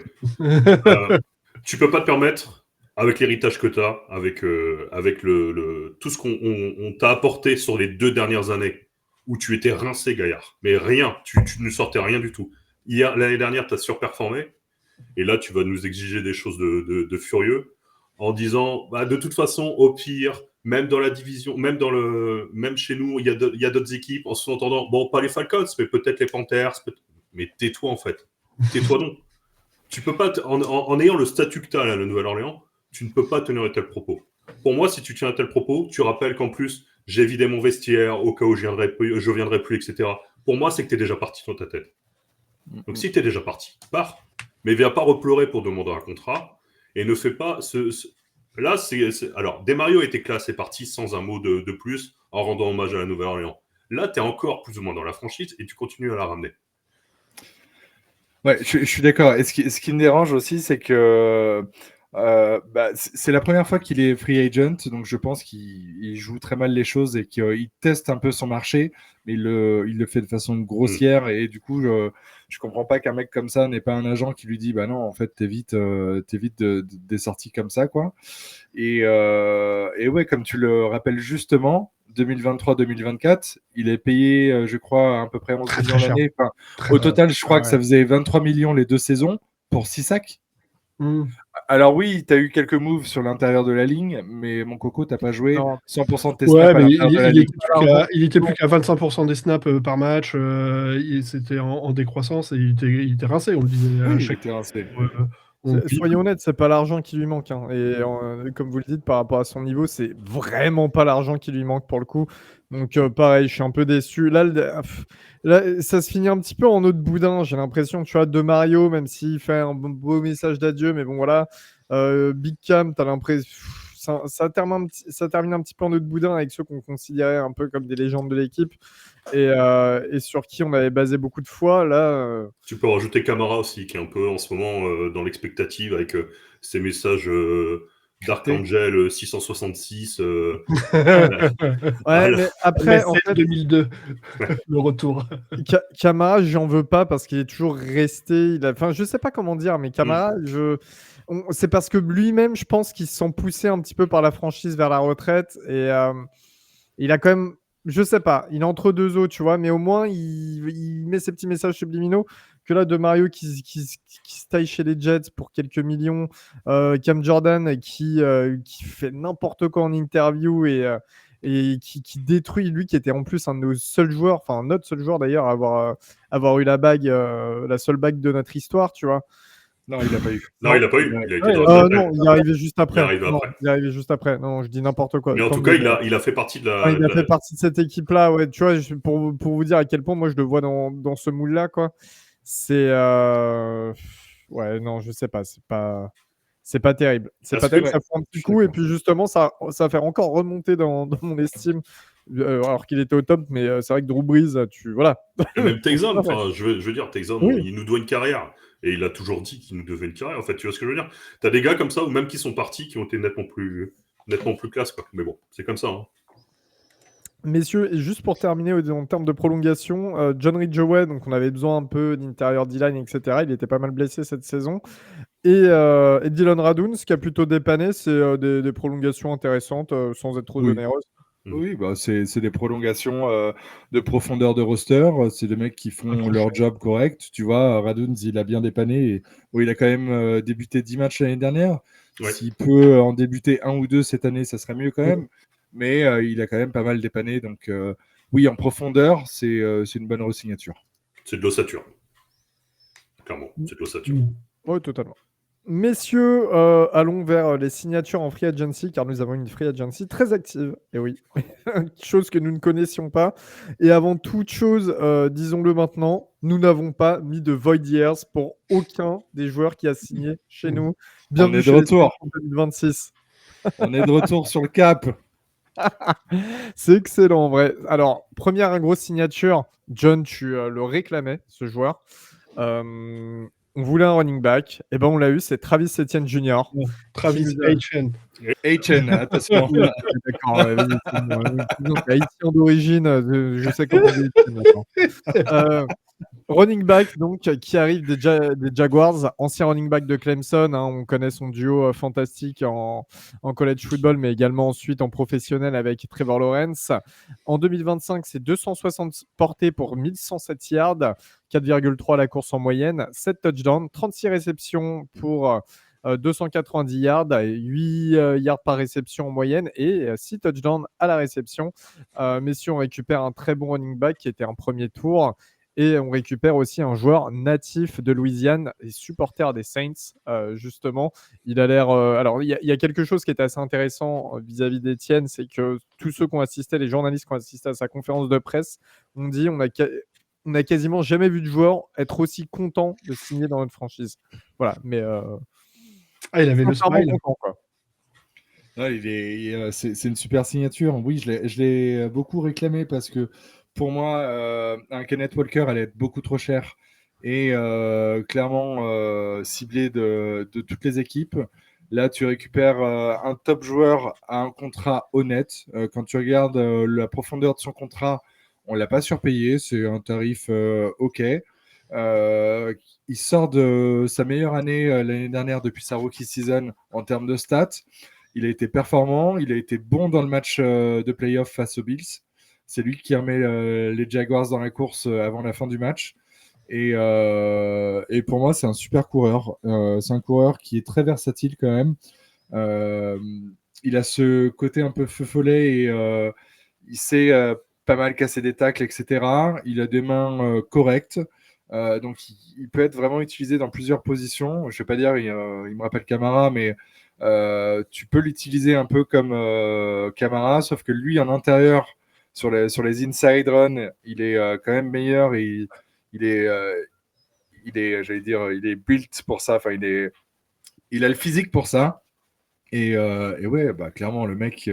Tu peux pas te permettre, avec l'héritage que tu as, avec tout ce qu'on t'a apporté sur les 2 dernières années, où tu étais rincé, Gaillard. Mais rien. Tu ne sortais rien du tout. L'année dernière, tu as surperformé. Et là, tu vas nous exiger des choses de furieux en disant, bah, de toute façon, au pire, même dans la division, même chez nous, il y a d'autres équipes, en sous-entendant, bon, pas les Falcons, mais peut-être les Panthers. Mais tais-toi, en fait. Tais-toi donc. Tu peux pas, en ayant le statut que tu as, là, le Nouvelle-Orléans, tu ne peux pas tenir un tel propos. Pour moi, si tu tiens un tel propos, tu rappelles qu'en plus, j'ai vidé mon vestiaire au cas où je viendrai plus, etc. Pour moi, c'est que tu es déjà parti dans ta tête. Donc, si tu es déjà parti, pars. Mais viens pas repleurer pour demander un contrat et ne fais pas Là, alors, Demario était classe et parti sans un mot de plus en rendant hommage à la Nouvelle-Orléans. Là, tu es encore plus ou moins dans la franchise et tu continues à la ramener. Ouais, je suis d'accord. Et ce qui me dérange aussi, c'est que c'est la première fois qu'il est free agent, donc je pense qu'il joue très mal les choses et qu'il teste un peu son marché, mais il le fait de façon grossière. Et du coup, je comprends pas qu'un mec comme ça n'ait pas un agent qui lui dit bah non, en fait, t'es vite des sorties comme ça, quoi. Et ouais, comme tu le rappelles justement, 2023-2024, il est payé, je crois, à peu près 11 millions l'année. Enfin, au total, je crois que ça faisait 23 millions les 2 saisons pour 6 sacs. Alors oui, tu as eu quelques moves sur l'intérieur de la ligne, mais mon coco, tu n'as pas joué 100% de tes snaps à l'intérieur de la ligne. Il était plus qu'à 25% des snaps par match. C'était en décroissance et il était rincé, on le disait. Oui, il était rincé. Soyons honnêtes, c'est pas l'argent qui lui manque. Hein. Et comme vous le dites, par rapport à son niveau, c'est vraiment pas l'argent qui lui manque pour le coup. Donc pareil, je suis un peu déçu. Là, ça se finit un petit peu en eau de boudin. J'ai l'impression, tu vois, de Mario, même s'il fait un beau message d'adieu, mais bon voilà. Big Cam, t'as l'impression. Ça termine un petit peu en eau de boudin avec ceux qu'on considérait un peu comme des légendes de l'équipe et sur qui on avait basé beaucoup de foi. Là, Tu peux rajouter Camara aussi, qui est un peu en ce moment dans l'expectative avec ses messages d'Archangel 666. Ouais, mais après, en fait, 2002, le retour. Camara, j'en veux pas parce qu'il est toujours resté. Enfin, je sais pas comment dire, mais Camara, c'est parce que lui-même, je pense qu'il se sent poussé un petit peu par la franchise vers la retraite et il a quand même, je sais pas, il est entre deux eaux, tu vois, mais au moins il met ses petits messages subliminaux. Que là, de Mario qui se taille chez les Jets pour quelques millions, Cam Jordan qui fait n'importe quoi en interview et qui détruit, lui qui était en plus un de nos seuls joueurs, enfin notre seul joueur d'ailleurs à avoir eu la bague, la seule bague de notre histoire, tu vois. Non, il l'a pas eu. Non, il l'a pas eu. Il a été dans non, il est arrivé juste après. Il est arrivé après. Non, je dis n'importe quoi. Mais en tout cas, il a fait partie de la. Il a fait partie de cette équipe-là, ouais. Tu vois, pour vous dire à quel point moi je le vois dans ce moule-là, quoi. C'est ouais, non, je sais pas, c'est pas terrible. C'est pas terrible, ça fait un petit coup et puis justement ça va faire encore remonter dans mon estime. Alors qu'il était au top, mais c'est vrai que Drew Brees, voilà. Et même Texan, je veux dire, Texan, il nous doit une carrière. Et il a toujours dit qu'il nous devait une carrière. En fait, tu vois ce que je veux dire? T'as des gars comme ça, ou même qui sont partis, qui ont été nettement plus classe, quoi. Mais bon, c'est comme ça. Hein. Messieurs, et juste pour terminer en termes de prolongation, John Ridgeway, donc on avait besoin un peu d'intérieur D-line, etc. Il était pas mal blessé cette saison. Et Dylan Raduns, qui a plutôt dépanné, c'est des prolongations intéressantes sans être trop onéreuses. Oui, bah c'est des prolongations de profondeur de roster. C'est des mecs qui font leur job correct. Tu vois, Raduns, il a bien dépanné. Et, il a quand même débuté 10 matchs l'année dernière. Ouais. S'il peut en débuter 1 ou 2 cette année, ça serait mieux quand même. Mais il a quand même pas mal dépanné. Donc oui, en profondeur, c'est une bonne re-signature. C'est de l'ossature. Clairement, c'est de l'ossature. Oui, totalement. Messieurs, allons vers les signatures en free agency, car nous avons une free agency très active. Et oui, chose que nous ne connaissions pas. Et avant toute chose, disons-le maintenant, nous n'avons pas mis de void years pour aucun des joueurs qui a signé chez nous. Bienvenue est de chez les retour. Saints en 2026. On est de retour sur le cap. C'est excellent en vrai. Alors, première grosse signature, John, tu le réclamais, ce joueur. On voulait un running back, et ben on l'a eu, c'est Travis Etienne Jr. Travis Qui nous a- Etienne. HN, attention. D'accord, oui, c'est bon, disons que haïtien d'origine, je sais comment on dit Etienne maintenant. Running back, donc, qui arrive des Jaguars, ancien running back de Clemson. Hein, on connaît son duo fantastique en college football, mais également ensuite en professionnel avec Trevor Lawrence. En 2025, c'est 260 portées pour 1107 yards, 4,3 la course en moyenne, 7 touchdowns, 36 réceptions pour 290 yards, et 8 yards par réception en moyenne et 6 touchdowns à la réception. Messieurs, on récupère un très bon running back qui était un premier tour. Et on récupère aussi un joueur natif de Louisiane et supporter des Saints, justement. Il a l'air. Alors, il y a quelque chose qui est assez intéressant vis-à-vis d'Etienne, c'est que tous ceux qui ont assisté, les journalistes qui ont assisté à sa conférence de presse, ont dit on a quasiment jamais vu de joueur être aussi content de signer dans notre franchise. Voilà, mais. Il avait le sincèrement smile. content, quoi. Ouais, c'est une super signature. Oui, je l'ai beaucoup réclamé parce que pour moi, un Kenneth Walker allait être beaucoup trop cher et clairement ciblé de toutes les équipes. Là, tu récupères un top joueur à un contrat honnête. Quand tu regardes la profondeur de son contrat, on ne l'a pas surpayé. C'est un tarif OK. Il sort de sa meilleure année l'année dernière depuis sa rookie season en termes de stats. Il a été performant, il a été bon dans le match de playoff face aux Bills. C'est lui qui remet les Jaguars dans la course avant la fin du match. Et pour moi, c'est un super coureur. C'est un coureur qui est très versatile quand même. Il a ce côté un peu feu follet et il sait pas mal casser des tacles, etc. Il a des mains correctes. Donc, il peut être vraiment utilisé dans plusieurs positions. Je ne vais pas dire, il me rappelle Camara, mais tu peux l'utiliser un peu comme Camara, sauf que lui, en intérieur, sur les inside runs, il est quand même meilleur et il est, j'allais dire, il est built pour ça. Enfin, il a le physique pour ça. Et ouais, bah, clairement, le mec,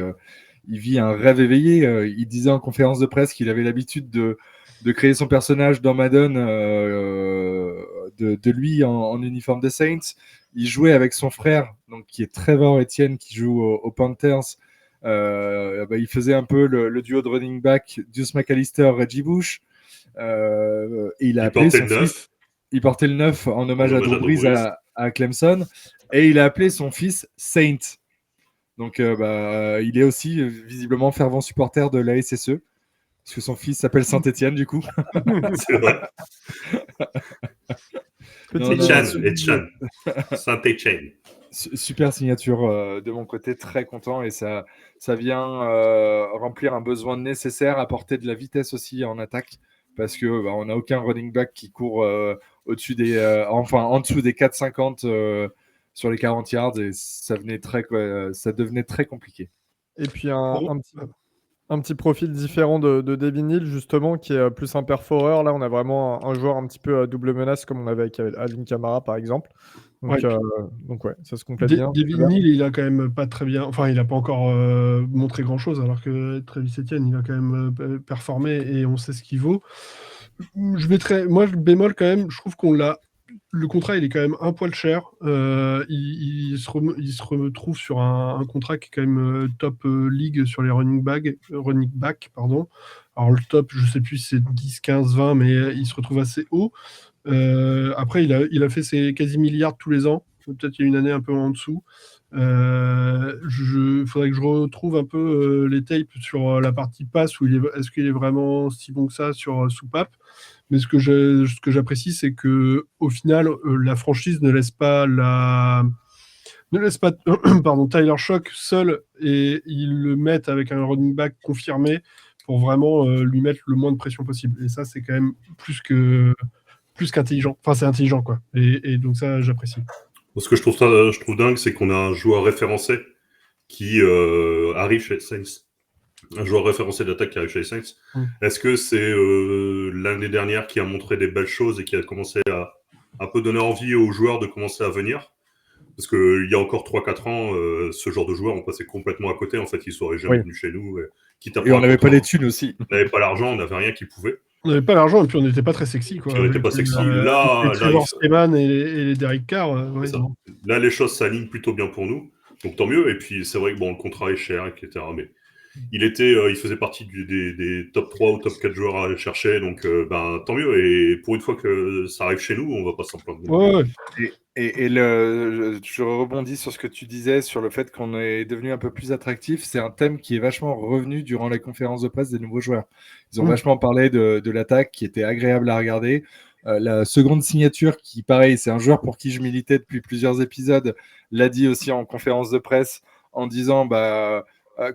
il vit un rêve éveillé. Il disait en conférence de presse qu'il avait l'habitude de créer son personnage dans Madden, de lui en uniforme des Saints. Il jouait avec son frère, donc qui est Trevor Etienne, qui joue aux Panthers. Il faisait un peu le duo de running back Deuce McAllister, Reggie Bush. Et il appelé son fils. Il portait le 9 en hommage à Drew Brees à Clemson. Et il a appelé son fils Saint. Donc, il est aussi visiblement fervent supporter de la SSE. Parce que son fils s'appelle Saint-Étienne, du coup. C'est vrai. Etienne. Saint-Étienne. Super signature de mon côté, très content. Et ça vient remplir un besoin nécessaire, apporter de la vitesse aussi en attaque. Parce que on n'a aucun running back qui court en dessous des 4,50 sur les 40 yards. Et ça devenait très compliqué. Et puis un petit profil différent de Devin Hill, justement, qui est plus un perforeur. Là, on a vraiment un joueur un petit peu à double menace, comme on avait avec Alvin Kamara, par exemple. Donc, ouais, ça se complète bien. Devin Hill, il a quand même pas très bien. Enfin, il n'a pas encore montré grand-chose, alors que Travis Etienne, il a quand même performé et on sait ce qu'il vaut. Moi, je bémol quand même, je trouve qu'on l'a. Le contrat, il est quand même un poil cher. Il se retrouve sur un contrat qui est quand même top league sur les running back, pardon. Alors, le top, je ne sais plus si c'est 10, 15, 20, mais il se retrouve assez haut. Après, il a fait ses quasi milliards tous les ans. Peut-être qu'il y a une année un peu en dessous. Faudrait que je retrouve un peu les tapes sur la partie passe où est-ce qu'il est vraiment si bon que ça sur soupape. Mais ce que j'apprécie, c'est que au final, la franchise ne laisse pas pardon, Tyler Shock seul et ils le mettent avec un running back confirmé pour vraiment lui mettre le moins de pression possible. Et ça, c'est quand même plus plus qu'intelligent. Enfin, c'est intelligent, quoi. Et donc ça, j'apprécie. Ce que je trouve dingue, c'est qu'on a un joueur référencé qui arrive chez les Saints. Un joueur référencé d'attaque qui arrive chez les Saints. Est-ce que c'est l'année dernière qui a montré des belles choses et qui a commencé à un peu donner envie aux joueurs de commencer à venir? Parce qu'il y a encore 3-4 ans, ce genre de joueurs, on passait complètement à côté. En fait, ils ne seraient jamais venus chez nous. Et on n'avait pas les thunes aussi. On n'avait pas l'argent, on n'avait rien qui pouvait. On n'avait pas l'argent et puis on n'était pas très sexy, quoi. On n'était pas sexy. Là, Trevor Seaman et les Derek Carr. Là, les choses s'alignent plutôt bien pour nous. Donc tant mieux. Et puis c'est vrai que le contrat est cher, etc. Mais il faisait partie des top 3 ou top 4 joueurs à aller chercher. Donc tant mieux. Et pour une fois que ça arrive chez nous, on va pas s'en plaindre. Ouais. Je rebondis sur ce que tu disais sur le fait qu'on est devenu un peu plus attractif. C'est un thème qui est vachement revenu durant les conférences de presse des nouveaux joueurs. Ils ont vachement parlé de l'attaque qui était agréable à regarder. La seconde signature qui, pareil, c'est un joueur pour qui je militais depuis plusieurs épisodes, l'a dit aussi en conférence de presse en disant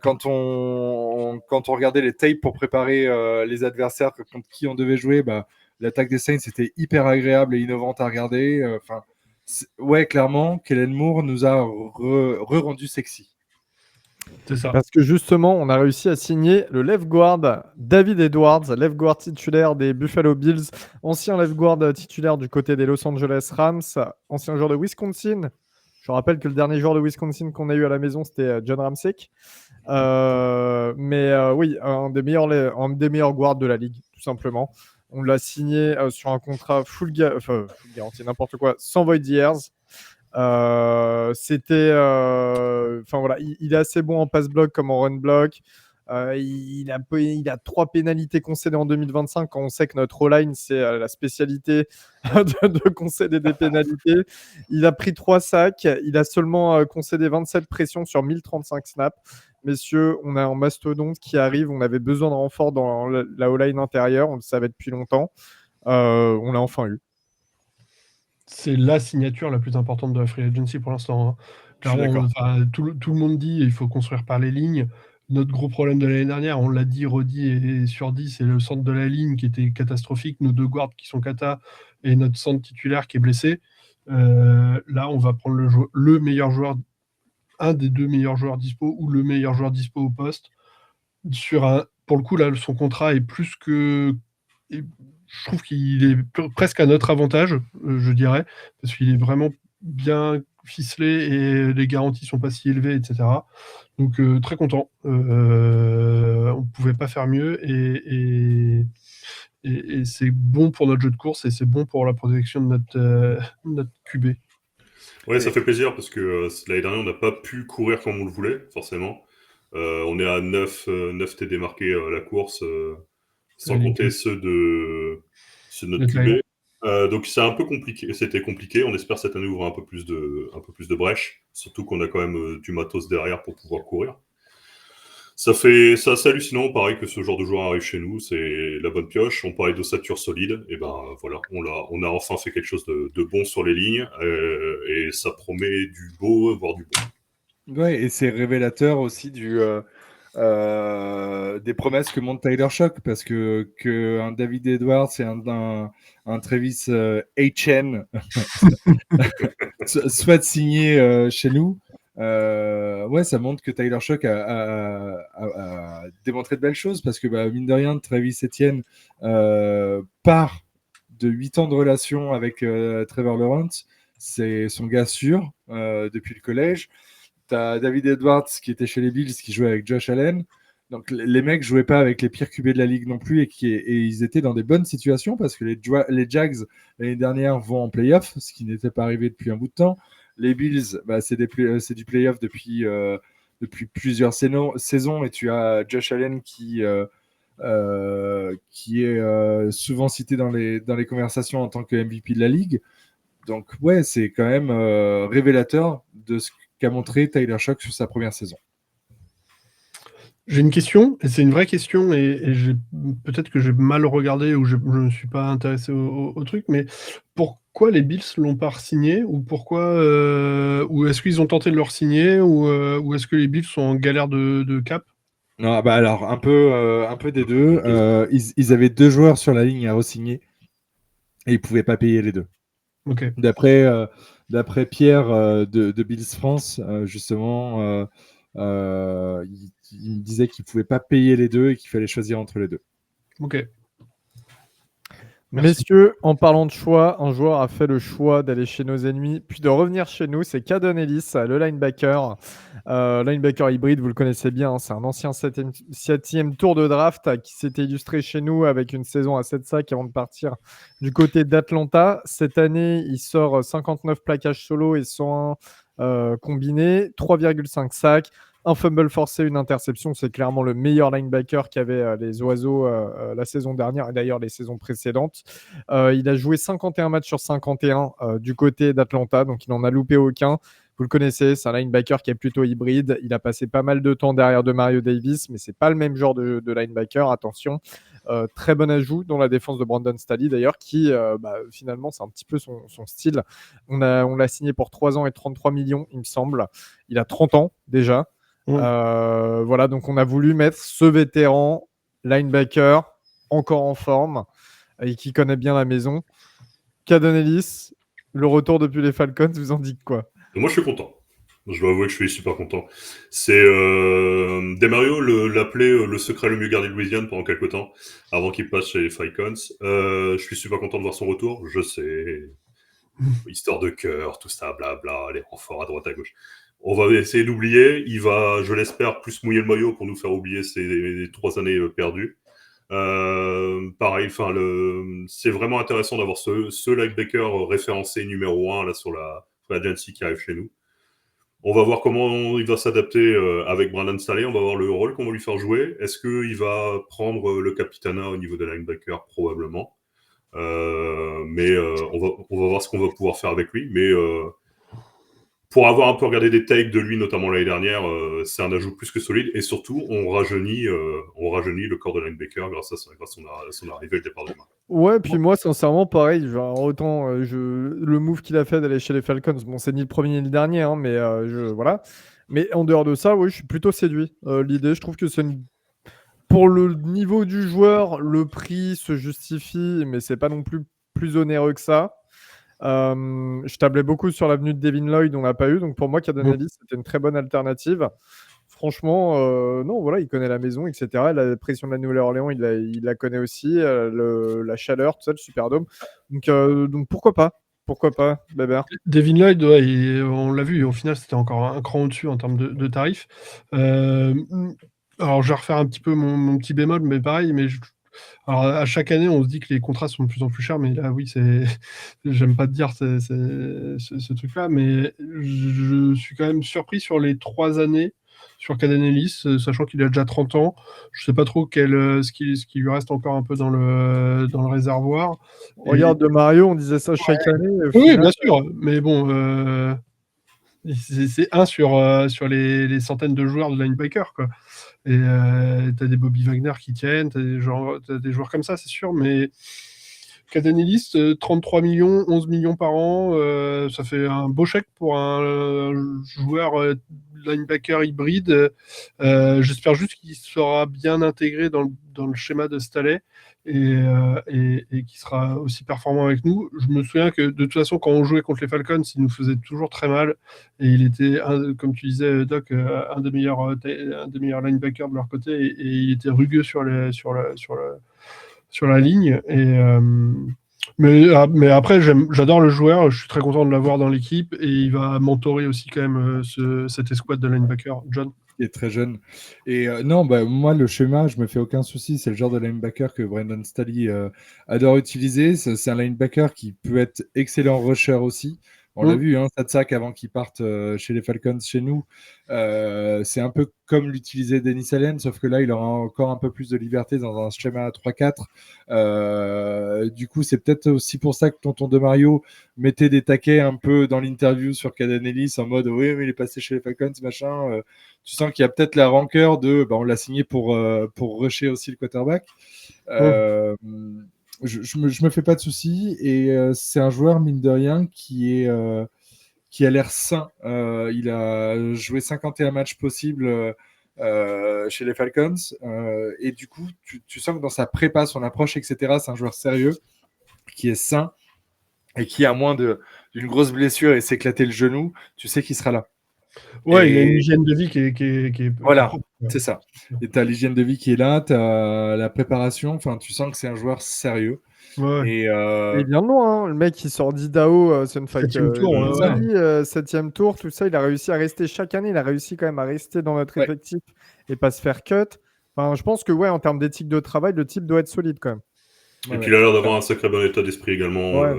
quand on regardait les tapes pour préparer les adversaires contre qui on devait jouer, l'attaque des Saints était hyper agréable et innovante à regarder. Ouais, clairement, Kellen Moore nous a rendu sexy. C'est ça. Parce que justement, on a réussi à signer le left guard David Edwards, left guard titulaire des Buffalo Bills, ancien left guard titulaire du côté des Los Angeles Rams, ancien joueur de Wisconsin. Je rappelle que le dernier joueur de Wisconsin qu'on a eu à la maison, c'était John Ramsek. Oui, un des meilleurs guards de la ligue, tout simplement. On l'a signé sur un contrat full garantie, n'importe quoi, sans void years. Il est assez bon en pass block comme en run block. Il a 3 pénalités concédées en 2025 quand on sait que notre O-line, c'est la spécialité de concéder des pénalités. Il a pris 3 sacs. Il a seulement concédé 27 pressions sur 1035 snaps. Messieurs, on a un mastodonte qui arrive. On avait besoin de renfort dans la O-line intérieure. On le savait depuis longtemps. On l'a enfin eu. C'est la signature la plus importante de la free agency pour l'instant. Clairement, tout le monde dit qu'il faut construire par les lignes. Notre gros problème de l'année dernière, on l'a dit, redit et surdit, c'est le centre de la ligne qui était catastrophique, nos 2 guards qui sont cata et notre centre titulaire qui est blessé. Là, on va prendre le meilleur joueur, un des 2 meilleurs joueurs dispo ou le meilleur joueur dispo au poste. Pour le coup, là, son contrat est plus que... Je trouve qu'il est presque à notre avantage, je dirais, parce qu'il est vraiment bien ficelé et les garanties sont pas si élevées, etc. Donc très content. On ne pouvait pas faire mieux et c'est bon pour notre jeu de course et c'est bon pour la protection de notre QB. Ouais, ça fait plaisir parce que l'année dernière, on n'a pas pu courir comme on le voulait, forcément. On est à 9 TD marqués à la course. Sans compter ceux de notre QB. Donc c'est un peu compliqué. C'était compliqué. On espère cette année ouvrir un peu plus de brèches. Surtout qu'on a quand même du matos derrière pour pouvoir courir. C'est assez hallucinant, pareil, que ce genre de joueur arrive chez nous. C'est la bonne pioche. On parlait d'ossature solide. Et voilà, on a enfin fait quelque chose de bon sur les lignes. Et ça promet du beau, voire du bon. Ouais, et c'est révélateur aussi des promesses que monte Tyler Shock, parce que un David Edwards et un Travis Etienne soit signé chez nous, ça montre que Tyler Shock a démontré de belles choses, parce que mine de rien, Travis Etienne part de 8 ans de relation avec Trevor Lawrence. C'est son gars sûr depuis le collège. T'as David Edwards qui était chez les Bills, qui jouait avec Josh Allen. Donc les mecs jouaient pas avec les pires QB de la ligue non plus, et ils étaient dans des bonnes situations, parce que les Jags l'année dernière vont en playoff, ce qui n'était pas arrivé depuis un bout de temps. Les Bills, c'est du playoff depuis plusieurs saisons, et tu as Josh Allen qui est souvent cité dans les conversations en tant que MVP de la ligue. Donc ouais, c'est quand même révélateur de ce qu'a montré Tyler Shock sur sa première saison. J'ai une question, et c'est une vraie question, et peut-être que j'ai mal regardé ou je ne me suis pas intéressé au truc, mais pourquoi les Bills ne l'ont pas re-signé, ou ou est-ce qu'ils ont tenté de le re-signer, ou est-ce que les Bills sont en galère de cap? Non, alors un peu des deux. Ils avaient 2 joueurs sur la ligne à re-signer. et il ne pouvait pas payer les deux. Ok. D'après Pierre de Bills France, justement, il me disait qu'il ne pouvait pas payer les deux et qu'il fallait choisir entre les deux. Ok. Merci. Messieurs, en parlant de choix, un joueur a fait le choix d'aller chez nos ennemis, puis de revenir chez nous. C'est Cadon Ellis, le linebacker. Linebacker hybride, vous le connaissez bien. Hein, c'est un ancien 7e tour de draft qui s'était illustré chez nous avec une saison à 7 sacs avant de partir du côté d'Atlanta. Cette année, il sort 59 plaquages solo et 101 combinés, 3,5 sacs. Un fumble forcé, une interception, c'est clairement le meilleur linebacker qu'avaient les Oiseaux la saison dernière et d'ailleurs les saisons précédentes. Il a joué 51 matchs sur 51 du côté d'Atlanta, donc il n'en a loupé aucun. Vous le connaissez, c'est un linebacker qui est plutôt hybride. Il a passé pas mal de temps derrière de Mario Davis, mais c'est pas le même genre de linebacker, attention. Très bon ajout dans la défense de Brandon Staley d'ailleurs, qui finalement c'est un petit peu son style. On l'a signé pour 3 ans et 33 millions, il me semble. Il a 30 ans déjà. Voilà, donc on a voulu mettre ce vétéran linebacker encore en forme et qui connaît bien la maison. Cadon Ellis, le retour depuis les Falcons, vous en dites quoi? Moi, je suis content. Je dois avouer que je suis super content. C'est Demario l'appelait le secret le mieux gardé de Louisiane pendant quelques temps, avant qu'il passe chez les Falcons. Je suis super content de voir son retour. Je sais, histoire de cœur, tout ça, blabla, les renforts à droite à gauche. On va essayer d'oublier. Il va, je l'espère, plus mouiller le maillot pour nous faire oublier ces 3 années perdues. Pareil, c'est vraiment intéressant d'avoir ce linebacker référencé numéro 1 là, sur la agency qui arrive chez nous. On va voir comment il va s'adapter avec Brandon Staley. On va voir le rôle qu'on va lui faire jouer. Est-ce qu'il va prendre le capitana au niveau des linebackers? Probablement. Mais on va voir ce qu'on va pouvoir faire avec lui. Mais pour avoir un peu regardé des takes de lui, notamment l'année dernière, c'est un ajout plus que solide. Et surtout, on rajeunit le corps de linebacker grâce à son arrivée au départ de match. Ouais, puis moi, sincèrement, pareil. Genre, autant le move qu'il a fait d'aller chez les Falcons, bon, c'est ni le premier ni le dernier, hein, mais voilà. Mais en dehors de ça, oui, je suis plutôt séduit. L'idée, je trouve que pour le niveau du joueur, le prix se justifie, mais c'est pas non plus onéreux que ça. Je tablais beaucoup sur l'avenue de Devin Lloyd, on l'a pas eu. Donc pour moi, Cadon Ellis, c'était une très bonne alternative. Franchement, non, voilà, il connaît la maison, etc. La pression de la Nouvelle-Orléans, il la connaît aussi. La chaleur, tout ça, le Superdome. Donc pourquoi pas? Pourquoi pas, Bébert? Devin Lloyd, ouais, on l'a vu, au final, c'était encore un cran au-dessus en termes de tarifs. Alors, je vais refaire un petit peu mon petit bémol, mais pareil, alors, à chaque année, on se dit que les contrats sont de plus en plus chers, mais là, oui, j'aime pas te dire ce truc-là, mais je suis quand même surpris sur les 3 années sur Cadon Ellis, sachant qu'il a déjà 30 ans. Je sais pas trop ce qui lui reste encore un peu dans le réservoir. Regarde de Mario, on disait ça chaque année. Oui, bien sûr, mais bon, c'est un sur les centaines de joueurs de linebacker, quoi. Et t'as des Bobby Wagner qui tiennent, t'as des joueurs comme ça, c'est sûr, mais Cadon Ellis, 33 millions, 11 millions par an, ça fait un beau chèque pour un joueur linebacker hybride. J'espère juste qu'il sera bien intégré dans le schéma de Staley et qu'il sera aussi performant avec nous. Je me souviens que de toute façon, quand on jouait contre les Falcons, il nous faisait toujours très mal et il était, comme tu disais, Doc, un des meilleurs linebackers de leur côté et il était rugueux sur la ligne. Mais après, j'adore le joueur, je suis très content de l'avoir dans l'équipe et il va mentorer aussi quand même cette escouade de linebacker. John? Il est très jeune. Et non, moi, le schéma, je me fais aucun souci. C'est le genre de linebacker que Brandon Staley adore utiliser. C'est un linebacker qui peut être excellent rusher aussi. On l'a vu, 7 sacs avant qu'il parte chez les Falcons, chez nous. C'est un peu comme l'utilisait Dennis Allen, sauf que là, il aura encore un peu plus de liberté dans un schéma 3-4. Du coup, c'est peut-être aussi pour ça que Tonton De Mario mettait des taquets un peu dans l'interview sur Cadon Ellis en mode « Oui, mais il est passé chez les Falcons, machin. » Tu sens qu'il y a peut-être la rancœur de on l'a signé pour rusher aussi le quarterback. Je me fais pas de soucis et c'est un joueur mine de rien qui a l'air sain. Il a joué 51 matchs possibles chez les Falcons et du coup tu sens que dans sa prépa, son approche, etc., c'est un joueur sérieux qui est sain et qui, à moins d'une grosse blessure et s'éclater le genou, tu sais qu'il sera là. Ouais, il a une Et- hygiène de vie qui est Voilà, propre, quoi. c'est ça. Et tu as l'hygiène de vie qui est là, tu as la préparation, enfin, tu sens que c'est un joueur sérieux. Ouais. Et Et il vient de loin, hein. Le mec il sort d'Idaho, c'est une fac 7e tour, ouais, ouais. Italie, 7e tour, tout ça. Il a réussi à rester chaque année, il a réussi quand même à rester dans notre Ouais. effectif et pas se faire cut. Enfin, je pense que ouais, en termes d'éthique de travail, le type doit être solide quand même. Et puis il a l'air d'avoir un sacré bon état d'esprit également. Ouais.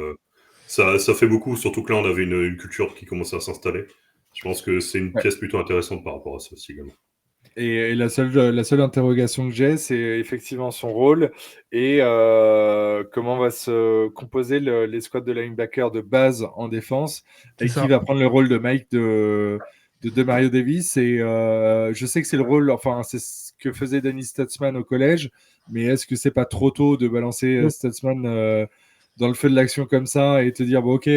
Ça fait beaucoup, surtout que là on avait une culture qui commençait à s'installer. Je pense que c'est une Ouais. pièce plutôt intéressante par rapport à ça aussi également. Et la seule interrogation que j'ai, c'est effectivement son rôle et comment va se composer l'escouade de linebacker de base en défense et C'est ça. qui va prendre le rôle de Mike de Mario Davis. Et je sais que c'est le rôle, enfin, c'est ce que faisait Danny Stutzman au collège, mais est-ce que c'est pas trop tôt de balancer Oui. Stutzman dans le feu de l'action comme ça et te dire, bon, ok,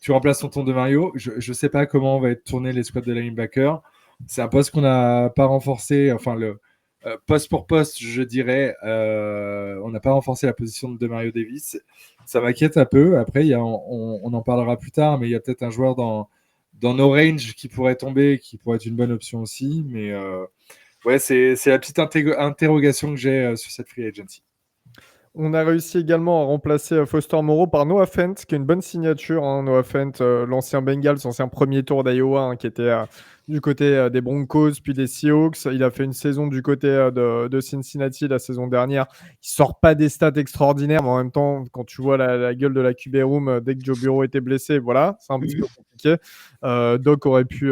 tu remplaces ton de Mario? Je sais pas comment va être tourné l'escouade de linebacker. C'est un poste qu'on n'a pas renforcé, enfin le poste pour poste, je dirais, on n'a pas renforcé la position de Mario Davis. Ça m'inquiète un peu. Après, on en parlera plus tard, mais il y a peut-être un joueur dans nos ranges qui pourrait tomber, qui pourrait être une bonne option aussi. Mais ouais, c'est la petite interrogation que j'ai sur cette free agency. On a réussi également à remplacer Foster Moreau par Noah Fent, qui est une bonne signature, hein. Noah Fent, l'ancien Bengals, ancien premier tour d'Iowa, hein, qui était du côté des Broncos, puis des Seahawks. Il a fait une saison du côté de Cincinnati la saison dernière. Il sort pas des stats extraordinaires, mais en même temps, quand tu vois la gueule de la QB room, dès que Joe Burrow était blessé, voilà, c'est un petit peu compliqué. Doc aurait pu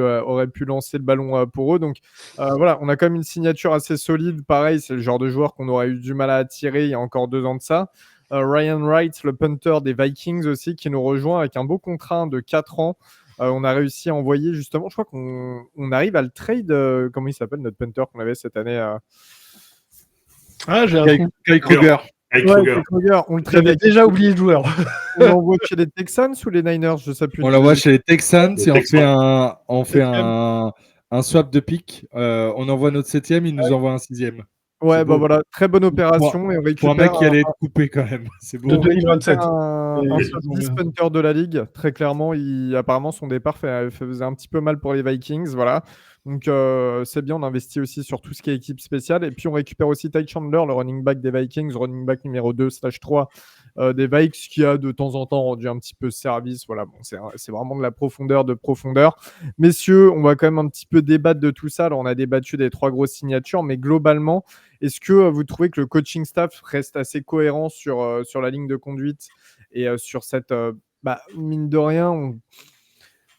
lancer le ballon pour eux. Donc voilà, on a quand même une signature assez solide. Pareil, c'est le genre de joueur qu'on aurait eu du mal à attirer il y a encore 2 ans de ça. Ryan Wright, le punter des Vikings aussi, qui nous rejoint avec un beau contrat de 4 ans. On a réussi à envoyer justement, je crois qu'on arrive à le trade. Comment il s'appelle notre punter qu'on avait cette année Ah, j'ai un Kyle trou. Kruger. Avec Ouais, Kruger. Kyle Kruger. On le trade J'avais avec- déjà oublié le joueur. on l'envoie chez les Texans ou les Niners, je sais plus. On l'envoie chez les Texans Les et Texans. on fait un swap de pick. On envoie notre 7e, il nous envoie un 6e. Ouais, C'est bah beau. voilà, très bonne opération. Et on Pour un récupère mec qui allait être coupé quand même. C'est beau. De 2027. un Et- top 10 punter de la ligue. Très clairement, apparemment, son départ faisait un petit peu mal pour les Vikings. Voilà. Donc, c'est bien. On investit aussi sur tout ce qui est équipe spéciale. Et puis, on récupère aussi Ty Chandler, le running back des Vikings, running back numéro 2/3 des Vikes, qui a de temps en temps rendu un petit peu service. Voilà. Bon, c'est vraiment de la profondeur de profondeur. Messieurs, on va quand même un petit peu débattre de tout ça. Alors, on a débattu des 3 grosses signatures, mais globalement, est-ce que vous trouvez que le coaching staff reste assez cohérent sur la ligne de conduite et sur cette mine de rien,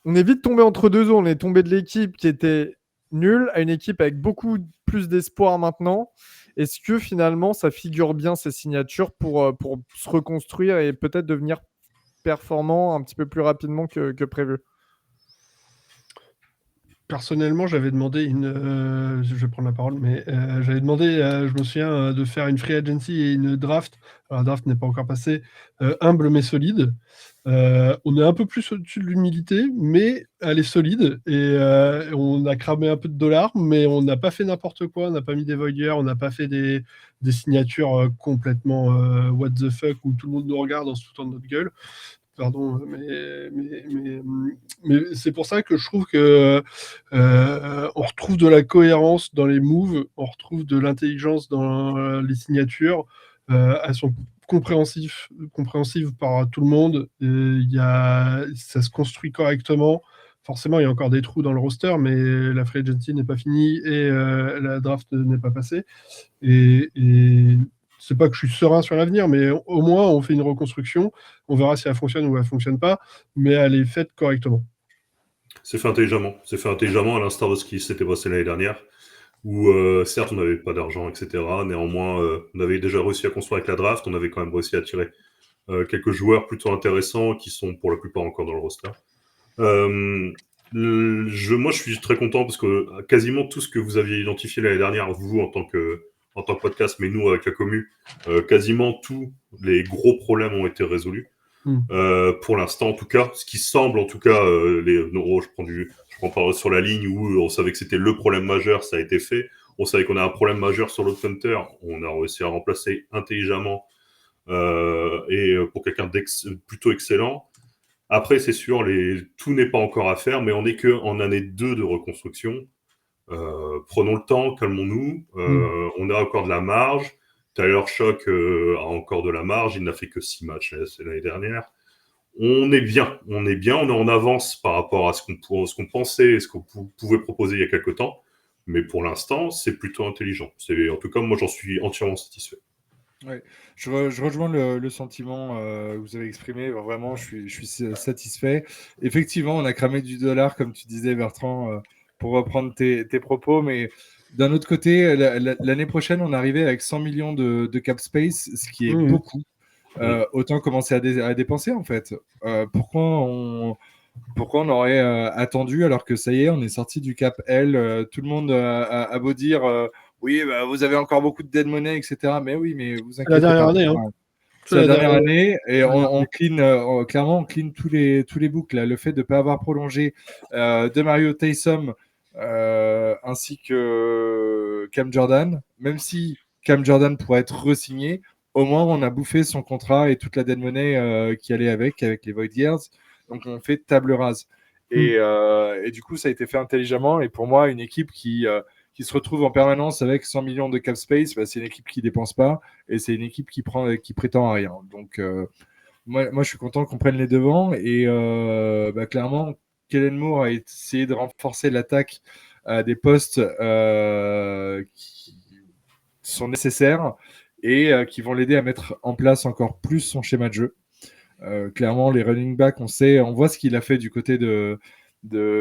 on est vite tombé entre deux eaux. On est tombé de l'équipe qui était nulle à une équipe avec beaucoup plus d'espoir maintenant. Est-ce que finalement ça figure bien ces signatures pour se reconstruire et peut-être devenir performant un petit peu plus rapidement que prévu? Personnellement, j'avais demandé je vais prendre la parole, mais j'avais demandé, je me souviens, de faire une free agency et une draft. Alors, la draft n'est pas encore passée, humble mais solide. On est un peu plus au-dessus de l'humilité, mais elle est solide et on a cramé un peu de dollars, mais on n'a pas fait n'importe quoi. On n'a pas mis des voyeurs, on n'a pas fait des signatures complètement what the fuck où tout le monde nous regarde en se foutant de notre gueule. Pardon, mais c'est pour ça que je trouve que on retrouve de la cohérence dans les moves, on retrouve de l'intelligence dans les signatures. Elles sont compréhensives par tout le monde. Ça se construit correctement. Forcément, il y a encore des trous dans le roster, mais la free agency n'est pas finie et la draft n'est pas passée. Et c'est pas que je suis serein sur l'avenir, mais au moins on fait une reconstruction. On verra si elle fonctionne ou elle fonctionne pas, mais elle est faite correctement. C'est fait intelligemment. C'est fait intelligemment à l'instar de ce qui s'était passé l'année dernière, où certes on n'avait pas d'argent, etc. Néanmoins, on avait déjà réussi à construire avec la draft. On avait quand même réussi à attirer quelques joueurs plutôt intéressants qui sont pour la plupart encore dans le roster. Moi, je suis très content parce que quasiment tout ce que vous aviez identifié l'année dernière, vous en tant que podcast, mais nous avec la commu, quasiment tous les gros problèmes ont été résolus. Pour l'instant, en tout cas, ce qui semble, en tout cas, je prends sur la ligne où on savait que c'était le problème majeur, ça a été fait. On savait qu'on a un problème majeur sur l'autre punter, on a réussi à remplacer intelligemment et pour quelqu'un plutôt excellent. Après, c'est sûr, tout n'est pas encore à faire, mais on n'est qu'en année 2 de reconstruction. Prenons le temps, calmons-nous. On a encore de la marge. Tyler Shock a encore de la marge. Il n'a fait que 6 matchs l'année dernière. On est bien, on est en avance par rapport à ce qu'on pensait et ce qu'on pouvait proposer il y a quelque temps. Mais pour l'instant, c'est plutôt intelligent. En tout cas, moi, j'en suis entièrement satisfait. Ouais. Je rejoins le sentiment que vous avez exprimé. Vraiment, je suis satisfait. Effectivement, on a cramé du dollar, comme tu disais, Bertrand, pour reprendre tes propos. Mais d'un autre côté, l'année prochaine, on arrivait avec 100 millions de cap space, ce qui est beaucoup. Autant commencer à dépenser, en fait. Pourquoi on aurait attendu alors que ça y est, on est sorti du cap L. Tout le monde a beau dire oui, bah, vous avez encore beaucoup de dead money, etc. Mais oui, mais vous inquiétez pas. La dernière année, hein. C'est la dernière année et on clean, clairement, on clean tous les books. Là. Le fait de ne pas avoir prolongé de Mario Taysom ainsi que Cam Jordan, même si Cam Jordan pourrait être re-signé, au moins on a bouffé son contrat et toute la dead money qui allait avec les Void Years. Donc on fait table rase. Et du coup, ça a été fait intelligemment. Et pour moi, une équipe qui se retrouve en permanence avec 100 millions de cap space, bah, c'est une équipe qui ne dépense pas et c'est une équipe qui prétend à rien. Donc, moi, je suis content qu'on prenne les devants. Et bah, clairement, Kellen Moore a essayé de renforcer l'attaque à des postes qui sont nécessaires et qui vont l'aider à mettre en place encore plus son schéma de jeu. Clairement, les running backs, on voit ce qu'il a fait du côté de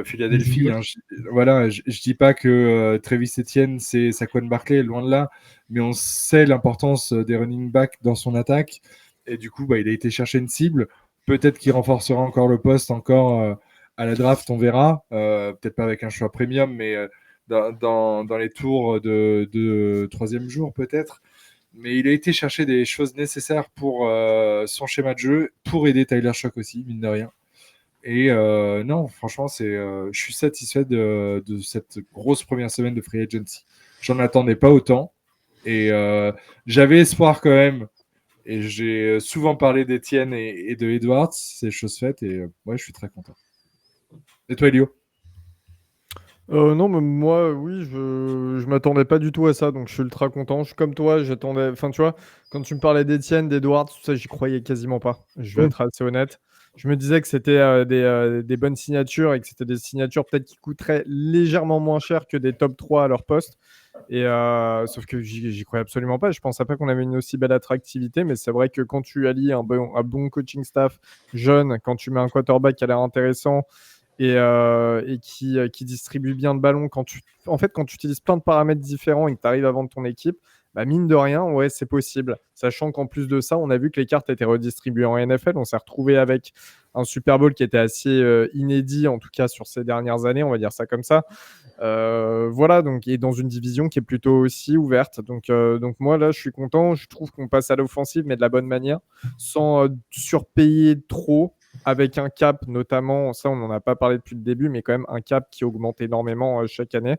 Philadelphie. Hein. Je dis pas que Travis Etienne, c'est Saquon Barkley, loin de là, mais on sait l'importance des running backs dans son attaque. Et du coup, bah, il a été chercher une cible. Peut-être qu'il renforcera encore le poste, à la draft, on verra. Peut-être pas avec un choix premium, mais dans les tours de troisième jour, peut-être. Mais il a été chercher des choses nécessaires pour son schéma de jeu, pour aider Tyler Shock aussi, mine de rien. Et non, franchement, je suis satisfait de cette grosse première semaine de Free Agency. J'en attendais pas autant. Et j'avais espoir quand même. Et j'ai souvent parlé d'Etienne et de Edwards. C'est chose faite. Et ouais, je suis très content. Et toi, Elio? Non, mais moi, oui, je m'attendais pas du tout à ça, donc je suis ultra content. Je suis comme toi, j'attendais. Enfin, tu vois, quand tu me parlais d'Etienne, d'Edwards, tout ça, j'y croyais quasiment pas. Je vais être assez honnête. Je me disais que c'était des bonnes signatures et que c'était des signatures peut-être qui coûteraient légèrement moins cher que des top 3 à leur poste. Et sauf que j'y croyais absolument pas. Je pensais pas qu'on avait une aussi belle attractivité, mais c'est vrai que quand tu allies un bon coaching staff jeune, quand tu mets un quarterback qui a l'air intéressant et qui distribue bien le ballon, quand tu utilises plein de paramètres différents et que tu arrives à vendre ton équipe, bah mine de rien, ouais, c'est possible. Sachant qu'en plus de ça, on a vu que les cartes étaient redistribuées en NFL. On s'est retrouvé avec un Super Bowl qui était assez inédit, en tout cas sur ces dernières années, on va dire ça comme ça. Voilà, donc, et dans une division qui est plutôt aussi ouverte. Donc moi, là, je suis content. Je trouve qu'on passe à l'offensive, mais de la bonne manière, sans surpayer trop, avec un cap notamment, ça on n'en a pas parlé depuis le début, mais quand même un cap qui augmente énormément chaque année.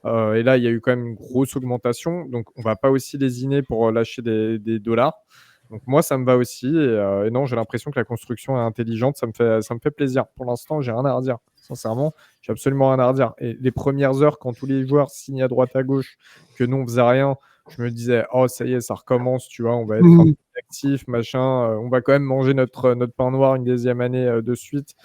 Et là, il y a eu quand même une grosse augmentation. Donc, on ne va pas aussi lésiner pour lâcher des dollars. Donc, moi, ça me va aussi. Et non, j'ai l'impression que la construction est intelligente. Ça me fait plaisir. Pour l'instant, j'ai rien à redire. Sincèrement, j'ai absolument rien à redire. Et les premières heures, quand tous les joueurs signaient à droite à gauche, que nous, on faisait rien, je me disais, oh, ça y est, ça recommence, tu vois, on va être un peu actif, machin. On va quand même manger notre pain noir une deuxième année de suite,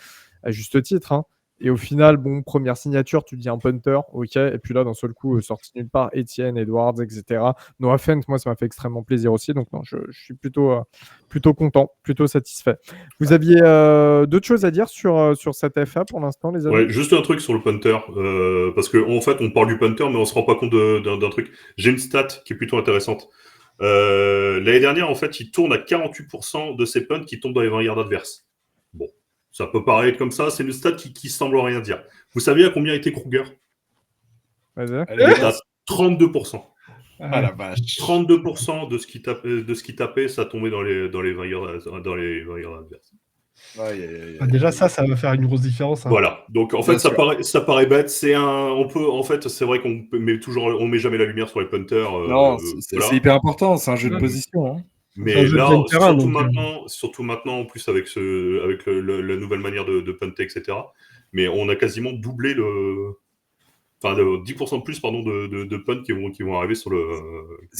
à juste titre, hein. Et au final, bon, première signature, tu dis un punter, ok. Et puis là, d'un seul coup, sorti nulle part, Etienne, Edwards, etc. Noah Fent, moi, ça m'a fait extrêmement plaisir aussi. Donc, non, je suis plutôt content, plutôt satisfait. Vous aviez d'autres choses à dire sur cette FA pour l'instant, les amis? Ouais, juste un truc sur le punter. Parce qu'en fait, on parle du punter, mais on se rend pas compte d'un truc. J'ai une stat qui est plutôt intéressante. L'année dernière, en fait, il tourne à 48% de ses punts qui tombent dans les 20 yards adverses. Bon. Ça peut paraître comme ça, c'est une stat qui semble rien dire. Vous savez à combien était Kruger? Vas-y. Il est à 32%. Ah la vache. 32% de ce qui tapait, ça tombait dans les 20 yards adverses. Déjà, ça va faire une grosse différence. Hein. Voilà. Donc en fait, ça paraît bête. C'est vrai qu'on met jamais la lumière sur les punters. Non, c'est hyper important. C'est un jeu de position. Hein. Mais jeu de là, plein terrain, surtout maintenant, en plus avec la nouvelle manière de punter, etc. Mais on a quasiment doublé de 10% de plus de punts qui vont arriver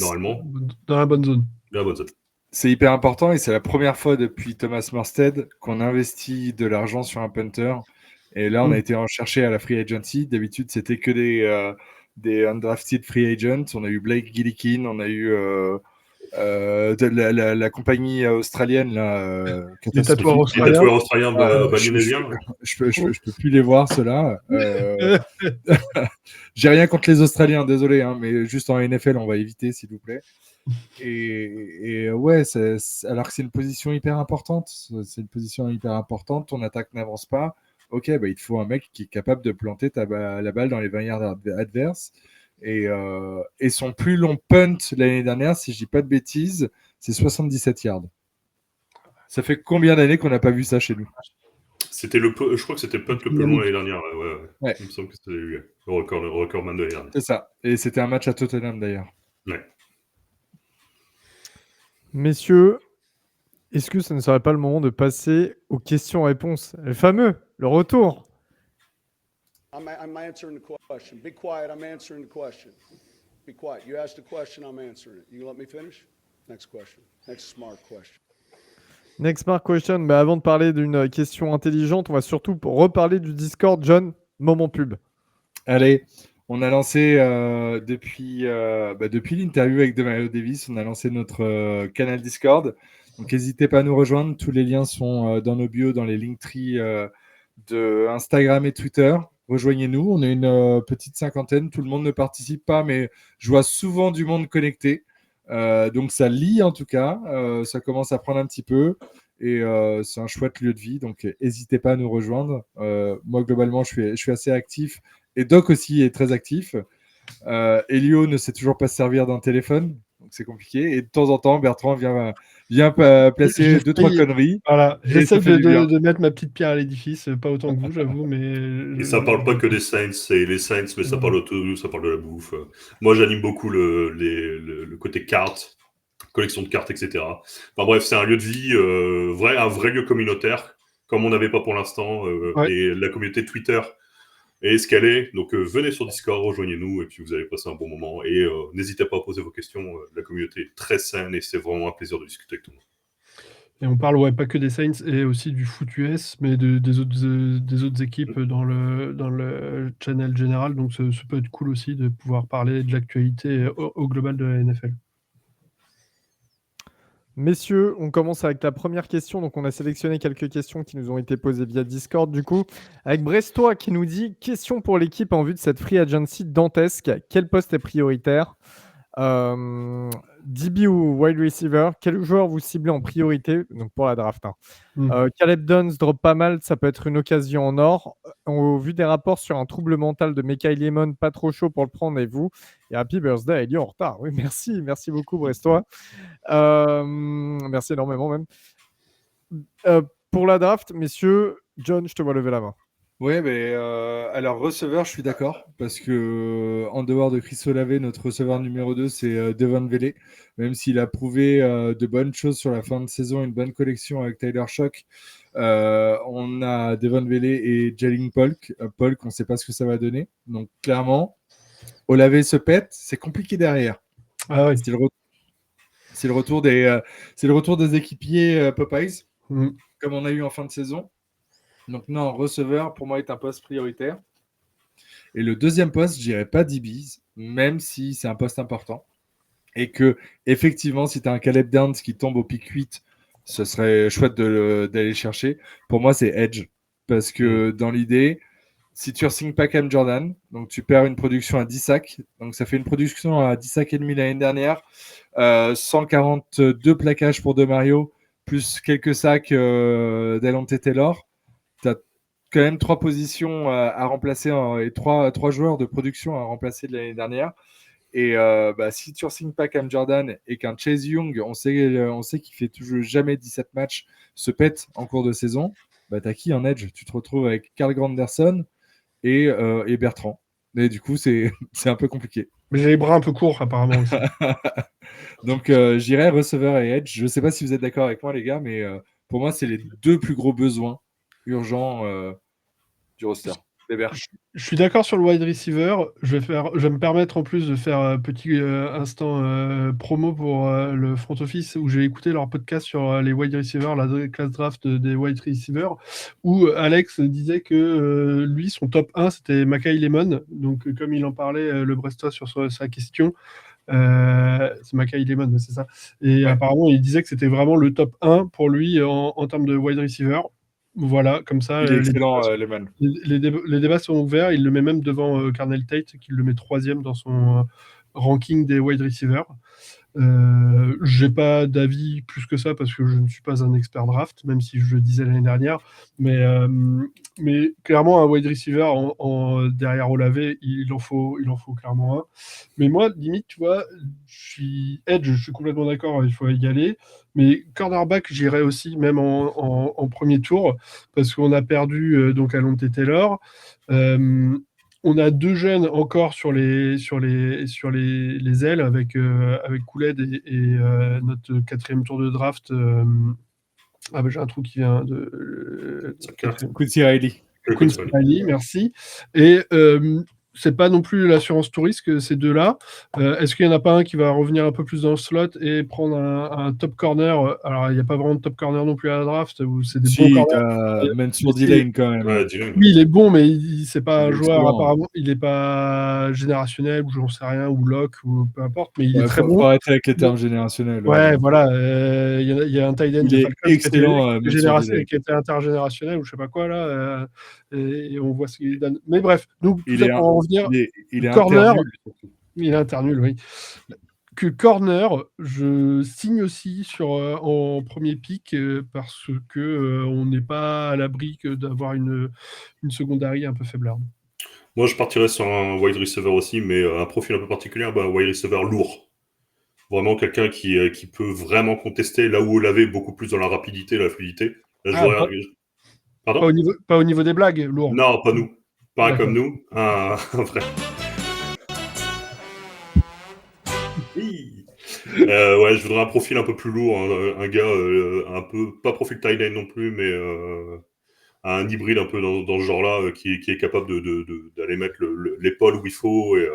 normalement dans la bonne zone. la bonne zone. C'est hyper important et c'est la première fois depuis Thomas Morstead qu'on investit de l'argent sur un punter. Et là, on a été en chercher à la free agency. D'habitude, c'était que des undrafted free agents. On a eu Blake Gillikin, on a eu la compagnie australienne là, Les tatoueurs catastrophique. Les tatoueurs australiens. australiens, Je peux plus les voir ceux-là. J'ai rien contre les Australiens, désolé, hein, mais juste en NFL, on va éviter, s'il vous plaît. Et ouais, alors que c'est une position hyper importante. C'est une position hyper importante. Ton attaque n'avance pas. Ok, bah, il te faut un mec qui est capable de planter la balle dans les 20 yards adverses. Et son plus long punt l'année dernière, si je dis pas de bêtises, c'est 77 yards. Ça fait combien d'années qu'on n'a pas vu ça chez nous? Je crois que c'était le punt le plus long l'année dernière. Ouais. Il me semble que c'était lui, le recordman de l'année dernière. C'est ça. Et c'était un match à Tottenham d'ailleurs. Ouais. Messieurs, est-ce que ce ne serait pas le moment de passer aux questions-réponses? Le retour. I'm answering the question. Be quiet, I'm answering the question. Be quiet. You asked a question, I'm answering it. You let me finish? Next question. Next smart question. Next smart question. Mais avant de parler d'une question intelligente, on va surtout reparler du Discord. John, moment pub. Allez, on a lancé depuis l'interview avec Demario Davis, on a lancé notre canal Discord. Donc n'hésitez pas à nous rejoindre. Tous les liens sont dans nos bios, dans les Linktree de Instagram et Twitter. Rejoignez-nous. On est une petite cinquantaine. Tout le monde ne participe pas, mais je vois souvent du monde connecté. Donc ça lie en tout cas. Ça commence à prendre un petit peu. Et c'est un chouette lieu de vie. Donc n'hésitez pas à nous rejoindre. Moi, globalement, je suis assez actif. Et Doc aussi est très actif. Elio ne sait toujours pas se servir d'un téléphone. Donc c'est compliqué. Et de temps en temps, Bertrand vient placer 2-3 conneries. Voilà, j'essaie de mettre ma petite pierre à l'édifice, pas autant que vous, j'avoue, mais... Et ça parle pas que des Saints, c'est les Saints, mais ça parle de tout, ça parle de la bouffe. Moi, j'anime beaucoup le côté cartes, collection de cartes, etc. Enfin bref, c'est un lieu de vie, un vrai lieu communautaire, comme on n'avait pas pour l'instant. Et la communauté Twitter est ce qu'elle est. Donc venez sur Discord, rejoignez-nous, et puis vous allez passer un bon moment. Et n'hésitez pas à poser vos questions. La communauté est très saine, et c'est vraiment un plaisir de discuter avec tout le monde. Et on parle pas que des Saints et aussi du foot US, mais des autres équipes dans le channel général. Donc ça peut être cool aussi de pouvoir parler de l'actualité au global de la NFL. Messieurs, on commence avec la première question. Donc, on a sélectionné quelques questions qui nous ont été posées via Discord. Du coup, avec Brestois qui nous dit: question pour l'équipe en vue de cette free agency dantesque. Quel poste est prioritaire? DB ou wide receiver, quel joueur vous ciblez en priorité donc pour la draft? Caleb Duns drop pas mal, ça peut être une occasion en or. Au vu des rapports sur un trouble mental de Mekhi Lemon, pas trop chaud pour le prendre, et vous? Et happy birthday, il est en retard. Oui, merci beaucoup Brestois. Merci énormément même. Pour la draft, messieurs, John, je te vois lever la main. Oui, mais alors receveur, je suis d'accord, parce que en dehors de Chris Olave, notre receveur numéro 2, c'est Devon Vele, même s'il a prouvé de bonnes choses sur la fin de saison, une bonne collection avec Tyler Shock. On a Devon Vele et Jalen Polk. Polk, on ne sait pas ce que ça va donner. Donc clairement, Olave se pète, c'est compliqué derrière. Ah oui. C'est le retour des équipiers Popeyes, comme on a eu en fin de saison. Donc non, receveur, pour moi, est un poste prioritaire. Et le deuxième poste, je dirais pas DBs, même si c'est un poste important. Et que, effectivement, si tu as un Caleb Downs qui tombe au pick 8, ce serait chouette d'aller chercher. Pour moi, c'est Edge. Parce que dans l'idée, si tu re-signes pas Cam Jordan, donc tu perds une production à 10 sacs. Donc ça fait une production à 10 sacs et demi l'année dernière. 142 plaquages pour DeMario, plus quelques sacs d'Alonte Taylor. Tu as quand même 3 positions à remplacer et 3 joueurs de production à remplacer de l'année dernière. Et si tu ne signes pas Cam Jordan et qu'un Chase Young, on sait qu'il fait toujours jamais 17 matchs, se pète en cours de saison, tu as qui en edge? Tu te retrouves avec Carl Granderson et Bertrand. Et du coup, c'est un peu compliqué. Mais j'ai les bras un peu courts, apparemment aussi. Donc, j'irais receveur et edge. Je ne sais pas si vous êtes d'accord avec moi, les gars, mais pour moi, c'est les deux plus gros besoins urgents du roster. Weber. Je suis d'accord sur le wide receiver. Je vais me permettre en plus de faire un petit instant promo pour le front office où j'ai écouté leur podcast sur les wide receivers, la classe draft des wide receivers, où Alex disait que lui, son top 1, c'était Mackay Lemon. Donc, comme il en parlait, le Brestois sur sa question, c'est Mackay Lemon, c'est ça. Et apparemment, il disait que c'était vraiment le top 1 pour lui en termes de wide receiver. Voilà, comme ça. Il est excellent, Lehman. Les débats sont ouverts. Il le met même devant Carnell Tate, qui le met 3e dans son ranking des wide receivers. J'ai pas d'avis plus que ça parce que je ne suis pas un expert draft, même si je le disais l'année dernière. Mais clairement, un wide receiver derrière Olave, il en faut clairement un. Mais moi, limite, tu vois, Edge, je suis complètement d'accord, il faut y aller. Mais cornerback, j'irais aussi, même en premier tour, parce qu'on a perdu donc Alonte Taylor. On a 2 jeunes encore sur les ailes avec Kouled et notre 4e tour de draft. J'ai un trou qui vient de. Quincy Riley. Quincy Riley, merci. Et c'est pas non plus l'assurance tout risque, ces deux-là. Est-ce qu'il n'y en a pas un qui va revenir un peu plus dans le slot et prendre un top corner? Alors, il n'y a pas vraiment de top corner non plus à la draft, où c'est des bons corners. Même sur D-Lane quand même. Ouais, Oui, il est bon, mais c'est pas un joueur, excellent. apparemment. Il n'est pas générationnel, ou j'en sais rien, ou lock, ou peu importe, mais il est très bon. Faut arrêter avec les termes générationnels. Ouais, voilà. Il y a un tight end Il des est Falcons excellent, qui était intergénérationnel, ou je sais pas quoi, là. Et on voit ce qu'il donne. Mais bref, donc, tout ça pour en revenir. Il est Corner, internul, surtout. il est internul, oui. Que corner, je signe aussi en premier pick parce que on n'est pas à l'abri d'avoir une secondary un peu faiblarde. Moi, je partirais sur un wide receiver aussi, mais un profil un peu particulier, un wide receiver lourd. Vraiment quelqu'un qui peut vraiment contester là où on l'avait beaucoup plus dans la rapidité, la fluidité. Là, Pardon ? Pas au niveau des blagues, lourd. Non, pas nous. Pas D'accord. comme nous. Un vrai. Ouais, je voudrais un profil un peu plus lourd, un gars un peu, pas profil tight end non plus, mais un hybride un peu dans ce genre-là qui est capable d'aller mettre l'épaule où il faut et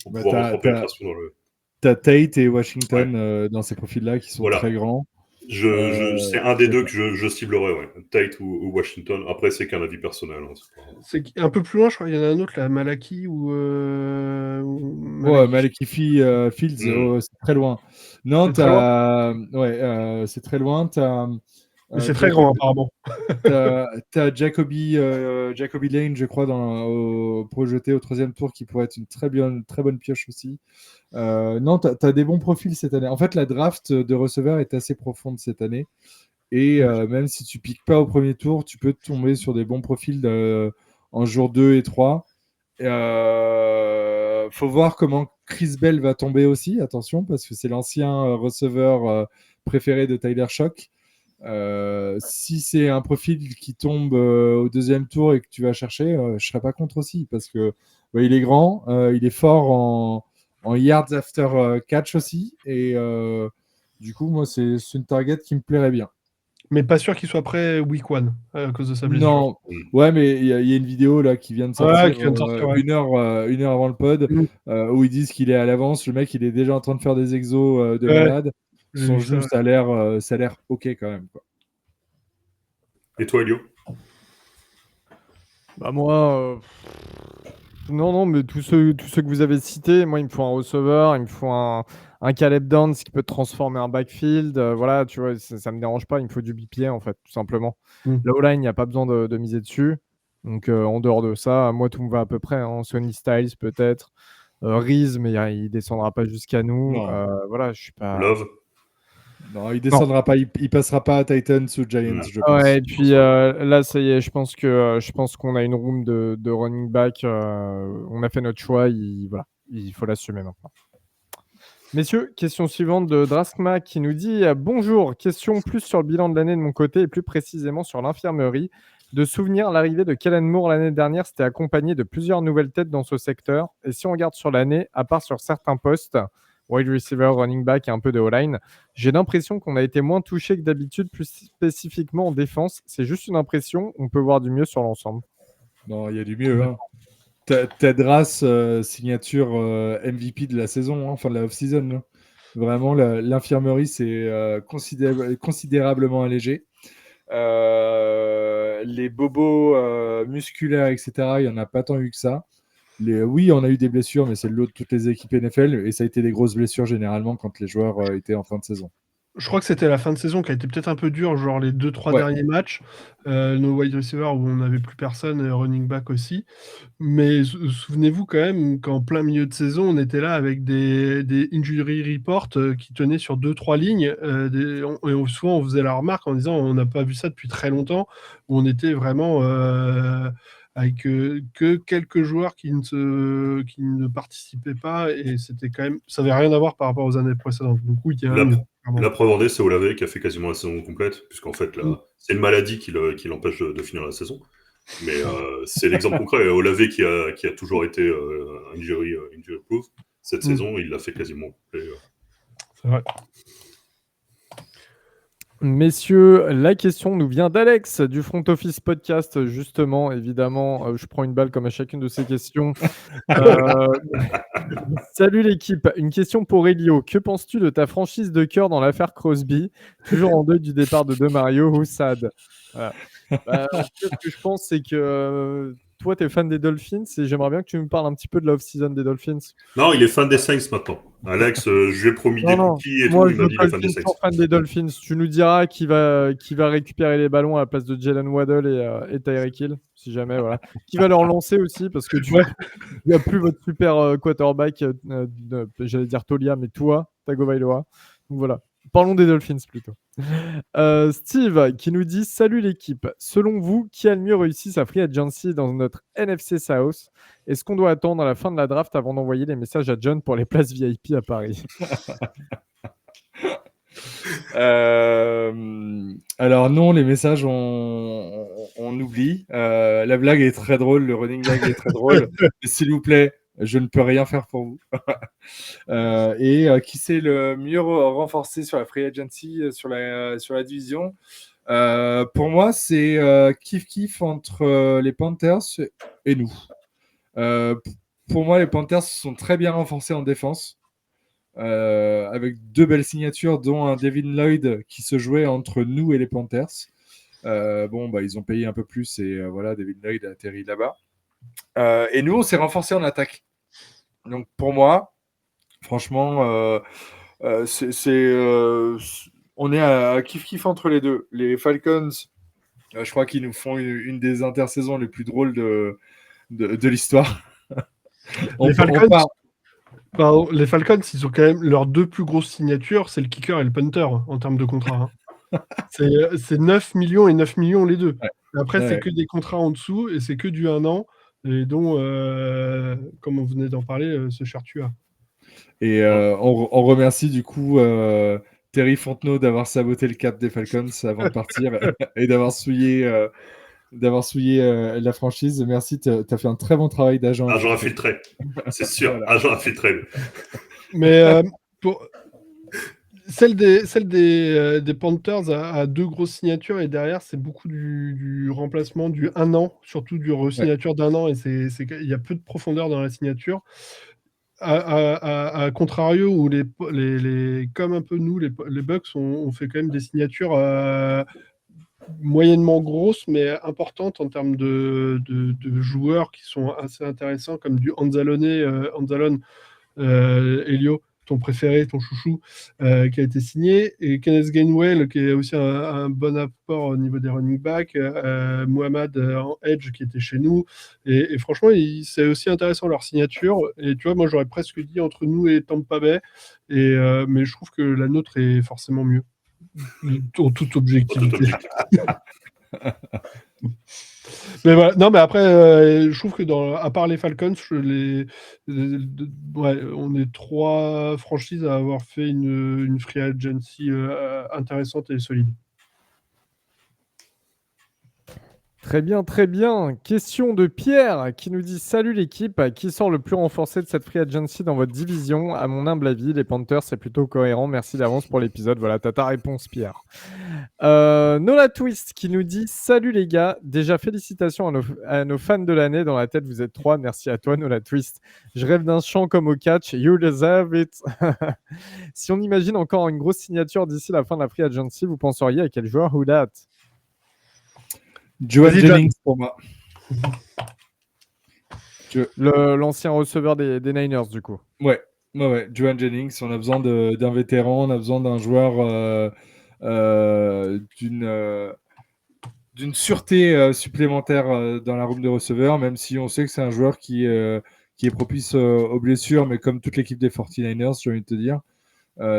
pour pouvoir rentrer en pénétration dans le. T'as Tate et Washington dans ces profils-là qui sont très grands. C'est un des deux que je ciblerais, ouais. Tate ou Washington. Après, c'est qu'un avis personnel. Hein, c'est un peu plus loin, je crois qu'il y en a un autre, là, Malaki ou. Malaki Fields, c'est très loin. Non, c'est très loin. Mais c'est très grand, apparemment. T'as Jacoby Lane, je crois, projeté au 3e tour, qui pourrait être une très bonne pioche aussi. Non, t'as des bons profils cette année. En fait, la draft de receveurs est assez profonde cette année. Et même si tu piques pas au premier tour, tu peux tomber sur des bons profils en jour 2 et 3. Faut voir comment Chris Bell va tomber aussi, attention, parce que c'est l'ancien receveur préféré de Tyler Shock. Si c'est un profil qui tombe au 2e tour et que tu vas chercher, je serais pas contre aussi, parce que il est grand, il est fort en yards after catch aussi, et du coup, moi, c'est une target qui me plairait bien. Mais pas sûr qu'il soit prêt week 1 à cause de sa blessure. Non, ouais, mais il y a une vidéo là qui vient de sortir, une heure avant le pod, où ils disent qu'il est à l'avance. Le mec, il est déjà en train de faire des exos de malade. Son genou, ça a l'air ok quand même, quoi. Et toi, Elio ? Bah moi, non, mais tous ceux que vous avez cités, moi, il me faut un receveur, il me faut un Caleb Downs qui peut transformer un backfield. Voilà, tu vois, ça me dérange pas. Il me faut du BPA, en fait, tout simplement. La O-line, il n'y a pas besoin de miser dessus. Donc, en dehors de ça, moi, tout me va à peu près. Hein. Sonny Styles, peut-être. Reese, mais il descendra pas jusqu'à nous. Voilà, je suis pas... Love. Non, il descendra pas, il passera pas à Titans ou Giants, je pense. Ouais, et puis là, ça y est, je pense qu'on a une room de running back. On a fait notre choix, il faut l'assumer maintenant. Messieurs, question suivante de Draskma qui nous dit bonjour, question plus sur le bilan de l'année de mon côté et plus précisément sur l'infirmerie. De souvenir, l'arrivée de Kellen Moore l'année dernière s'était accompagnée de plusieurs nouvelles têtes dans ce secteur. Et si on regarde sur l'année, à part sur certains postes, wide receiver, running back et un peu de O-line, j'ai l'impression qu'on a été moins touché que d'habitude, plus spécifiquement en défense. C'est juste une impression, on peut voir du mieux sur l'ensemble. Non, il y a du mieux. Hein. Ted Rass, signature MVP de la saison, hein, enfin de la off-season. Hein. Vraiment, l'infirmerie, c'est considérablement allégé. Les bobos musculaires, etc., il n'y en a pas tant eu que ça. Oui, on a eu des blessures, mais c'est le lot de toutes les équipes NFL, et ça a été des grosses blessures généralement quand les joueurs étaient en fin de saison. Je crois que c'était la fin de saison qui a été peut-être un peu dure, genre les 2-3 derniers matchs. Nos wide receivers où on n'avait plus personne, et running back aussi. Mais souvenez-vous quand même qu'en plein milieu de saison, on était là avec des injury reports qui tenaient sur 2-3 lignes. Et souvent, on faisait la remarque en disant on n'a pas vu ça depuis très longtemps, où on était vraiment avec que quelques joueurs qui ne participaient pas. Et c'était quand même, ça n'avait rien à voir par rapport aux années précédentes. Donc oui, il y a la preuve en est, c'est Olave qui a fait quasiment la saison complète, puisqu'en fait, c'est une maladie qui l'empêche de finir la saison. Mais c'est l'exemple concret. Olave qui a toujours été injury proof. Cette saison, il l'a fait quasiment complet. C'est vrai. Messieurs, la question nous vient d'Alex du Front Office Podcast, justement. Évidemment, je prends une balle comme à chacune de ces questions. Salut l'équipe, une question pour Elio. Que penses-tu de ta franchise de cœur dans l'affaire Crosby? Toujours en deuil du départ de Mario ou Sad? Voilà. Ce que je pense, c'est que toi, tu es fan des Dolphins et j'aimerais bien que tu me parles un petit peu de la off-season des Dolphins. Non, il est fan des Saints maintenant. Alex, je lui ai promis des cookies et moi, tout, il m'a dit qu'il est fan des Saints. Fan des Dolphins. Tu nous diras qui va récupérer les ballons à la place de Jalen Waddle et Tyreek Hill, si jamais. Voilà. Qui va leur lancer aussi, parce que tu n'as plus votre super quarterback, j'allais dire Tolia, mais toi, Tagovailoa. Donc voilà. Parlons des Dolphins plutôt. Steve qui nous dit salut l'équipe. Selon vous, qui a le mieux réussi sa free agency dans notre NFC South? Est-ce qu'on doit attendre à la fin de la draft avant d'envoyer les messages à John pour les places VIP à Paris? Alors non, les messages on oublie. La blague est très drôle, le running gag est très drôle. Mais s'il vous plaît, je ne peux rien faire pour vous. Qui s'est le mieux renforcé sur la free agency, sur la division? Pour moi, c'est kiff entre les Panthers et nous. Pour moi, les Panthers sont très bien renforcés en défense, avec 2 belles signatures, dont un Devin Lloyd qui se jouait entre nous et les Panthers. Ils ont payé un peu plus et voilà, Devin Lloyd a atterri là-bas. Et nous, on s'est renforcés en attaque. Donc pour moi, franchement, on est à kiff-kiff entre les deux. Les Falcons, je crois qu'ils nous font une des intersaisons les plus drôles de l'histoire. Les Falcons, ils ont quand même leurs 2 plus grosses signatures, c'est le kicker et le punter en termes de contrat. Hein. C'est 9 millions et 9 millions les deux. Ouais. Après, c'est que des contrats en dessous et c'est que du 1 an. Et dont, comme on venait d'en parler, ce cher Tua. Et on remercie du coup Terry Fontenot d'avoir saboté le cap des Falcons avant de partir et d'avoir souillé la franchise. Merci, tu as fait un très bon travail d'agent. Agent infiltré, c'est sûr, voilà. Agent infiltré. Mais pour... Celle des Panthers a 2 grosses signatures et derrière, c'est beaucoup du remplacement du 1 an, surtout du re-signature d'1 an. Et il y a peu de profondeur dans la signature. À contrario, où comme un peu nous, les Bucks, on fait quand même des signatures moyennement grosses, mais importantes en termes de joueurs qui sont assez intéressants, comme du Anzalone, Elio, ton préféré, ton chouchou, qui a été signé, et Kenneth Gainwell, qui est aussi un bon apport au niveau des running backs, Mohamed en edge, qui était chez nous, et franchement, c'est aussi intéressant leur signature, et tu vois, moi j'aurais presque dit entre nous et Tampa Bay, mais je trouve que la nôtre est forcément mieux, en toute objectivité. Mais voilà. Non, mais après, je trouve que à part les Falcons, ouais, on est 3 franchises à avoir fait une free agency intéressante et solide. Très bien, très bien. Question de Pierre qui nous dit: Salut l'équipe, qui sort le plus renforcé de cette free agency dans votre division? À mon humble avis, les Panthers, c'est plutôt cohérent. Merci d'avance pour l'épisode. Voilà, t'as ta réponse, Pierre. Nola Twist qui nous dit: Salut les gars, déjà félicitations à nos fans de l'année. Dans la tête, vous êtes 3. Merci à toi, Nola Twist. Je rêve d'un chant comme au catch. You deserve it. Si on imagine encore une grosse signature d'ici la fin de la free agency, vous penseriez à quel joueur? Who dat? Joan Vas-y, Jennings pour moi. L'ancien receveur des Niners, du coup. Ouais. Joan Jennings, on a besoin d'un vétéran, on a besoin d'un joueur d'une sûreté supplémentaire dans la room de receveurs, même si on sait que c'est un joueur qui est propice aux blessures, mais comme toute l'équipe des 49ers, j'ai envie de te dire.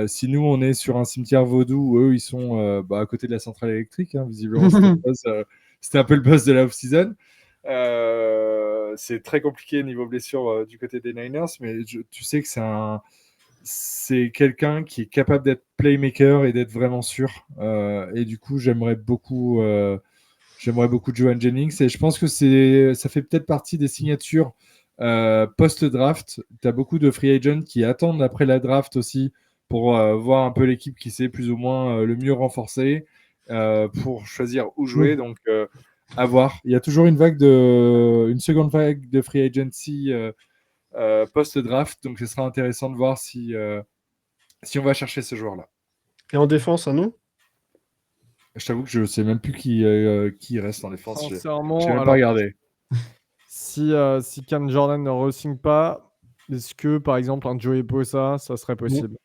Si nous, on est sur un cimetière vaudou, eux, ils sont à côté de la centrale électrique, hein, visiblement. C'était un peu le buzz de la off-season. C'est très compliqué niveau blessure du côté des Niners, mais tu sais que c'est quelqu'un qui est capable d'être playmaker et d'être vraiment sûr. Et du coup, j'aimerais beaucoup Joan Jennings. Et je pense que ça fait peut-être partie des signatures post-draft. Tu as beaucoup de free agents qui attendent après la draft aussi pour voir un peu l'équipe qui s'est plus ou moins le mieux renforcée pour choisir où jouer. Donc, à voir. Il y a toujours une seconde vague de free agency post-draft. Donc, ce sera intéressant de voir si on va chercher ce joueur-là. Et en défense, un nom? Je t'avoue que je ne sais même plus qui reste en défense. Sincèrement, je n'ai même pas regardé. Si Cam Jordan ne re-signe pas, est-ce que, par exemple, un Joey Bosa, ça serait possible?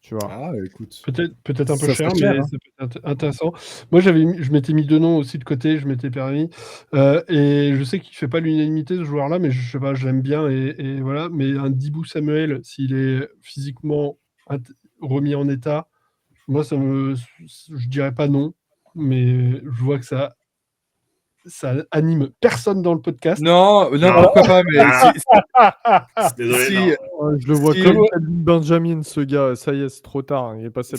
Tu vois. Ah, écoute. Peut-être un peu cher, mais ça peut être intéressant. Moi, je m'étais mis 2 noms aussi de côté, je m'étais permis. Et je sais qu'il ne fait pas l'unanimité, ce joueur-là, mais je sais pas, j'aime bien. Et voilà. Mais un Dibou Samuel, s'il est physiquement remis en état, moi, je dirais pas non, mais je vois que ça anime personne dans le podcast. Non, pourquoi pas, mais Désolé, je le vois comme Benjamin, ce gars. Ça y est, c'est trop tard. Il est passé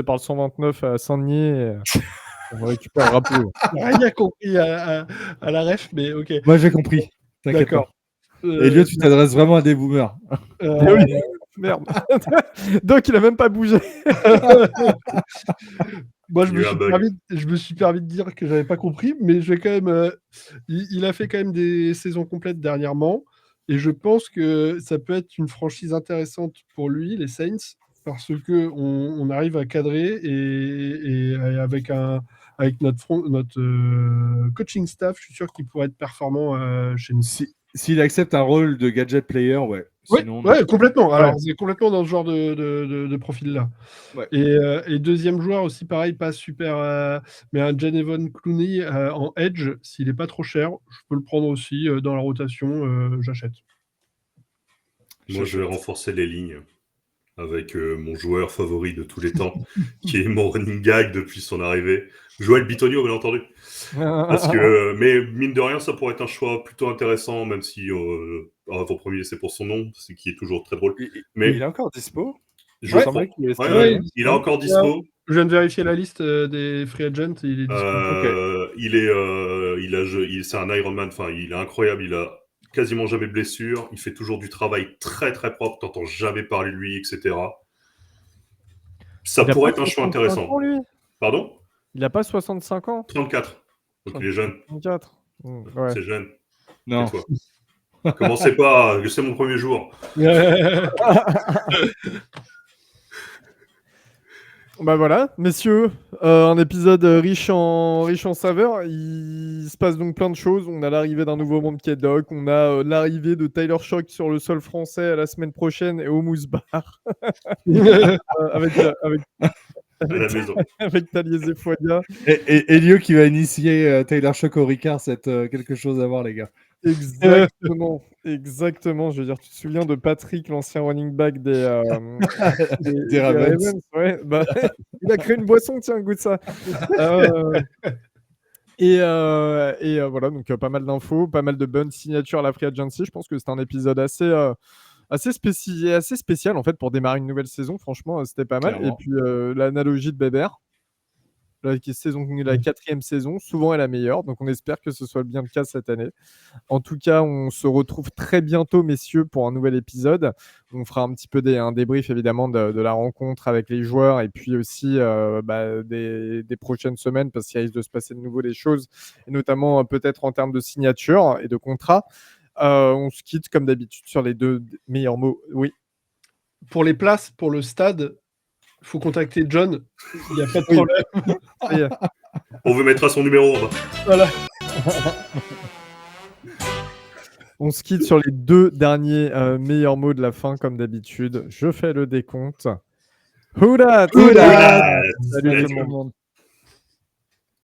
par le 129 à Saint-Denis. On récupère le drapeau. Rien compris à la ref, mais ok. Moi, j'ai compris. T'inquiète pas. Elliot, tu t'adresses vraiment à des boomers. Merde. Donc, il a même pas bougé. Moi, je me suis permis de dire que j'avais pas compris, mais je vais quand même. Il a fait quand même des saisons complètes dernièrement, et je pense que ça peut être une franchise intéressante pour lui, les Saints, parce que on arrive à cadrer et avec notre coaching staff, je suis sûr qu'il pourrait être performant chez nous. S'il accepte un rôle de gadget player, ouais. Sinon, complètement. Alors, c'est complètement dans ce genre de profil-là. Ouais. Et deuxième joueur aussi, pareil, pas super, mais un Janevon Clooney en edge, s'il n'est pas trop cher, je peux le prendre aussi dans la rotation, j'achète. Moi, je vais renforcer les lignes avec mon joueur favori de tous les temps, qui est mon running gag depuis son arrivée. Joël Bitonio, bien entendu. Mais mine de rien, ça pourrait être un choix plutôt intéressant, même si avant premier, c'est pour son nom, c'est qui est toujours très drôle. Mais il est encore dispo. Il est encore dispo. Je viens de vérifier la liste des free agents. Il est dispo. C'est un Ironman. Enfin, il est incroyable. Il a quasiment jamais de blessure. Il fait toujours du travail très très propre. T'entends jamais parler de lui, etc. Ça pourrait être un choix intéressant. Pardon ? Il n'a pas 65 ans? 34. Donc il est jeune. 34. Ouais. C'est jeune. Non. Commencez pas, c'est mon premier jour. Bah voilà, messieurs, un épisode riche en saveurs. Il se passe donc plein de choses. On a l'arrivée d'un nouveau monde qui est doc. On a l'arrivée de Tyler Shock sur le sol français la semaine prochaine et au Mousse Bar. avec Taliez et Foidia. Et Elio qui va initier Tyler Shock au Ricard, c'est quelque chose à voir, les gars. Exactement. Je veux dire, tu te souviens de Patrick, l'ancien running back des Ravens. Ouais, il a créé une boisson, tiens, goûte ça. Et voilà, donc pas mal d'infos, pas mal de bonnes signatures à la Free Agency. Je pense que c'était un épisode assez spécial en fait pour démarrer une nouvelle saison. Franchement, c'était pas mal. Clairement. Et puis l'analogie de Bébert, la 4e saison, souvent est la meilleure. Donc on espère que ce soit bien le cas cette année. En tout cas, on se retrouve très bientôt, messieurs, pour un nouvel épisode. On fera un petit peu un débrief évidemment de la rencontre avec les joueurs et puis aussi des prochaines semaines parce qu'il risque de se passer de nouveau des choses, et notamment peut-être en termes de signature et de contrat. On se quitte comme d'habitude sur les 2 meilleurs mots. Oui. Pour les places, pour le stade, il faut contacter John. Il n'y a pas de Oui. problème. Ça y est. On vous mettra son numéro en bas. Voilà. On se quitte sur les 2 derniers meilleurs mots de la fin, comme d'habitude. Je fais le décompte. Who dat? Who dat? Salut Let's tout le go. monde.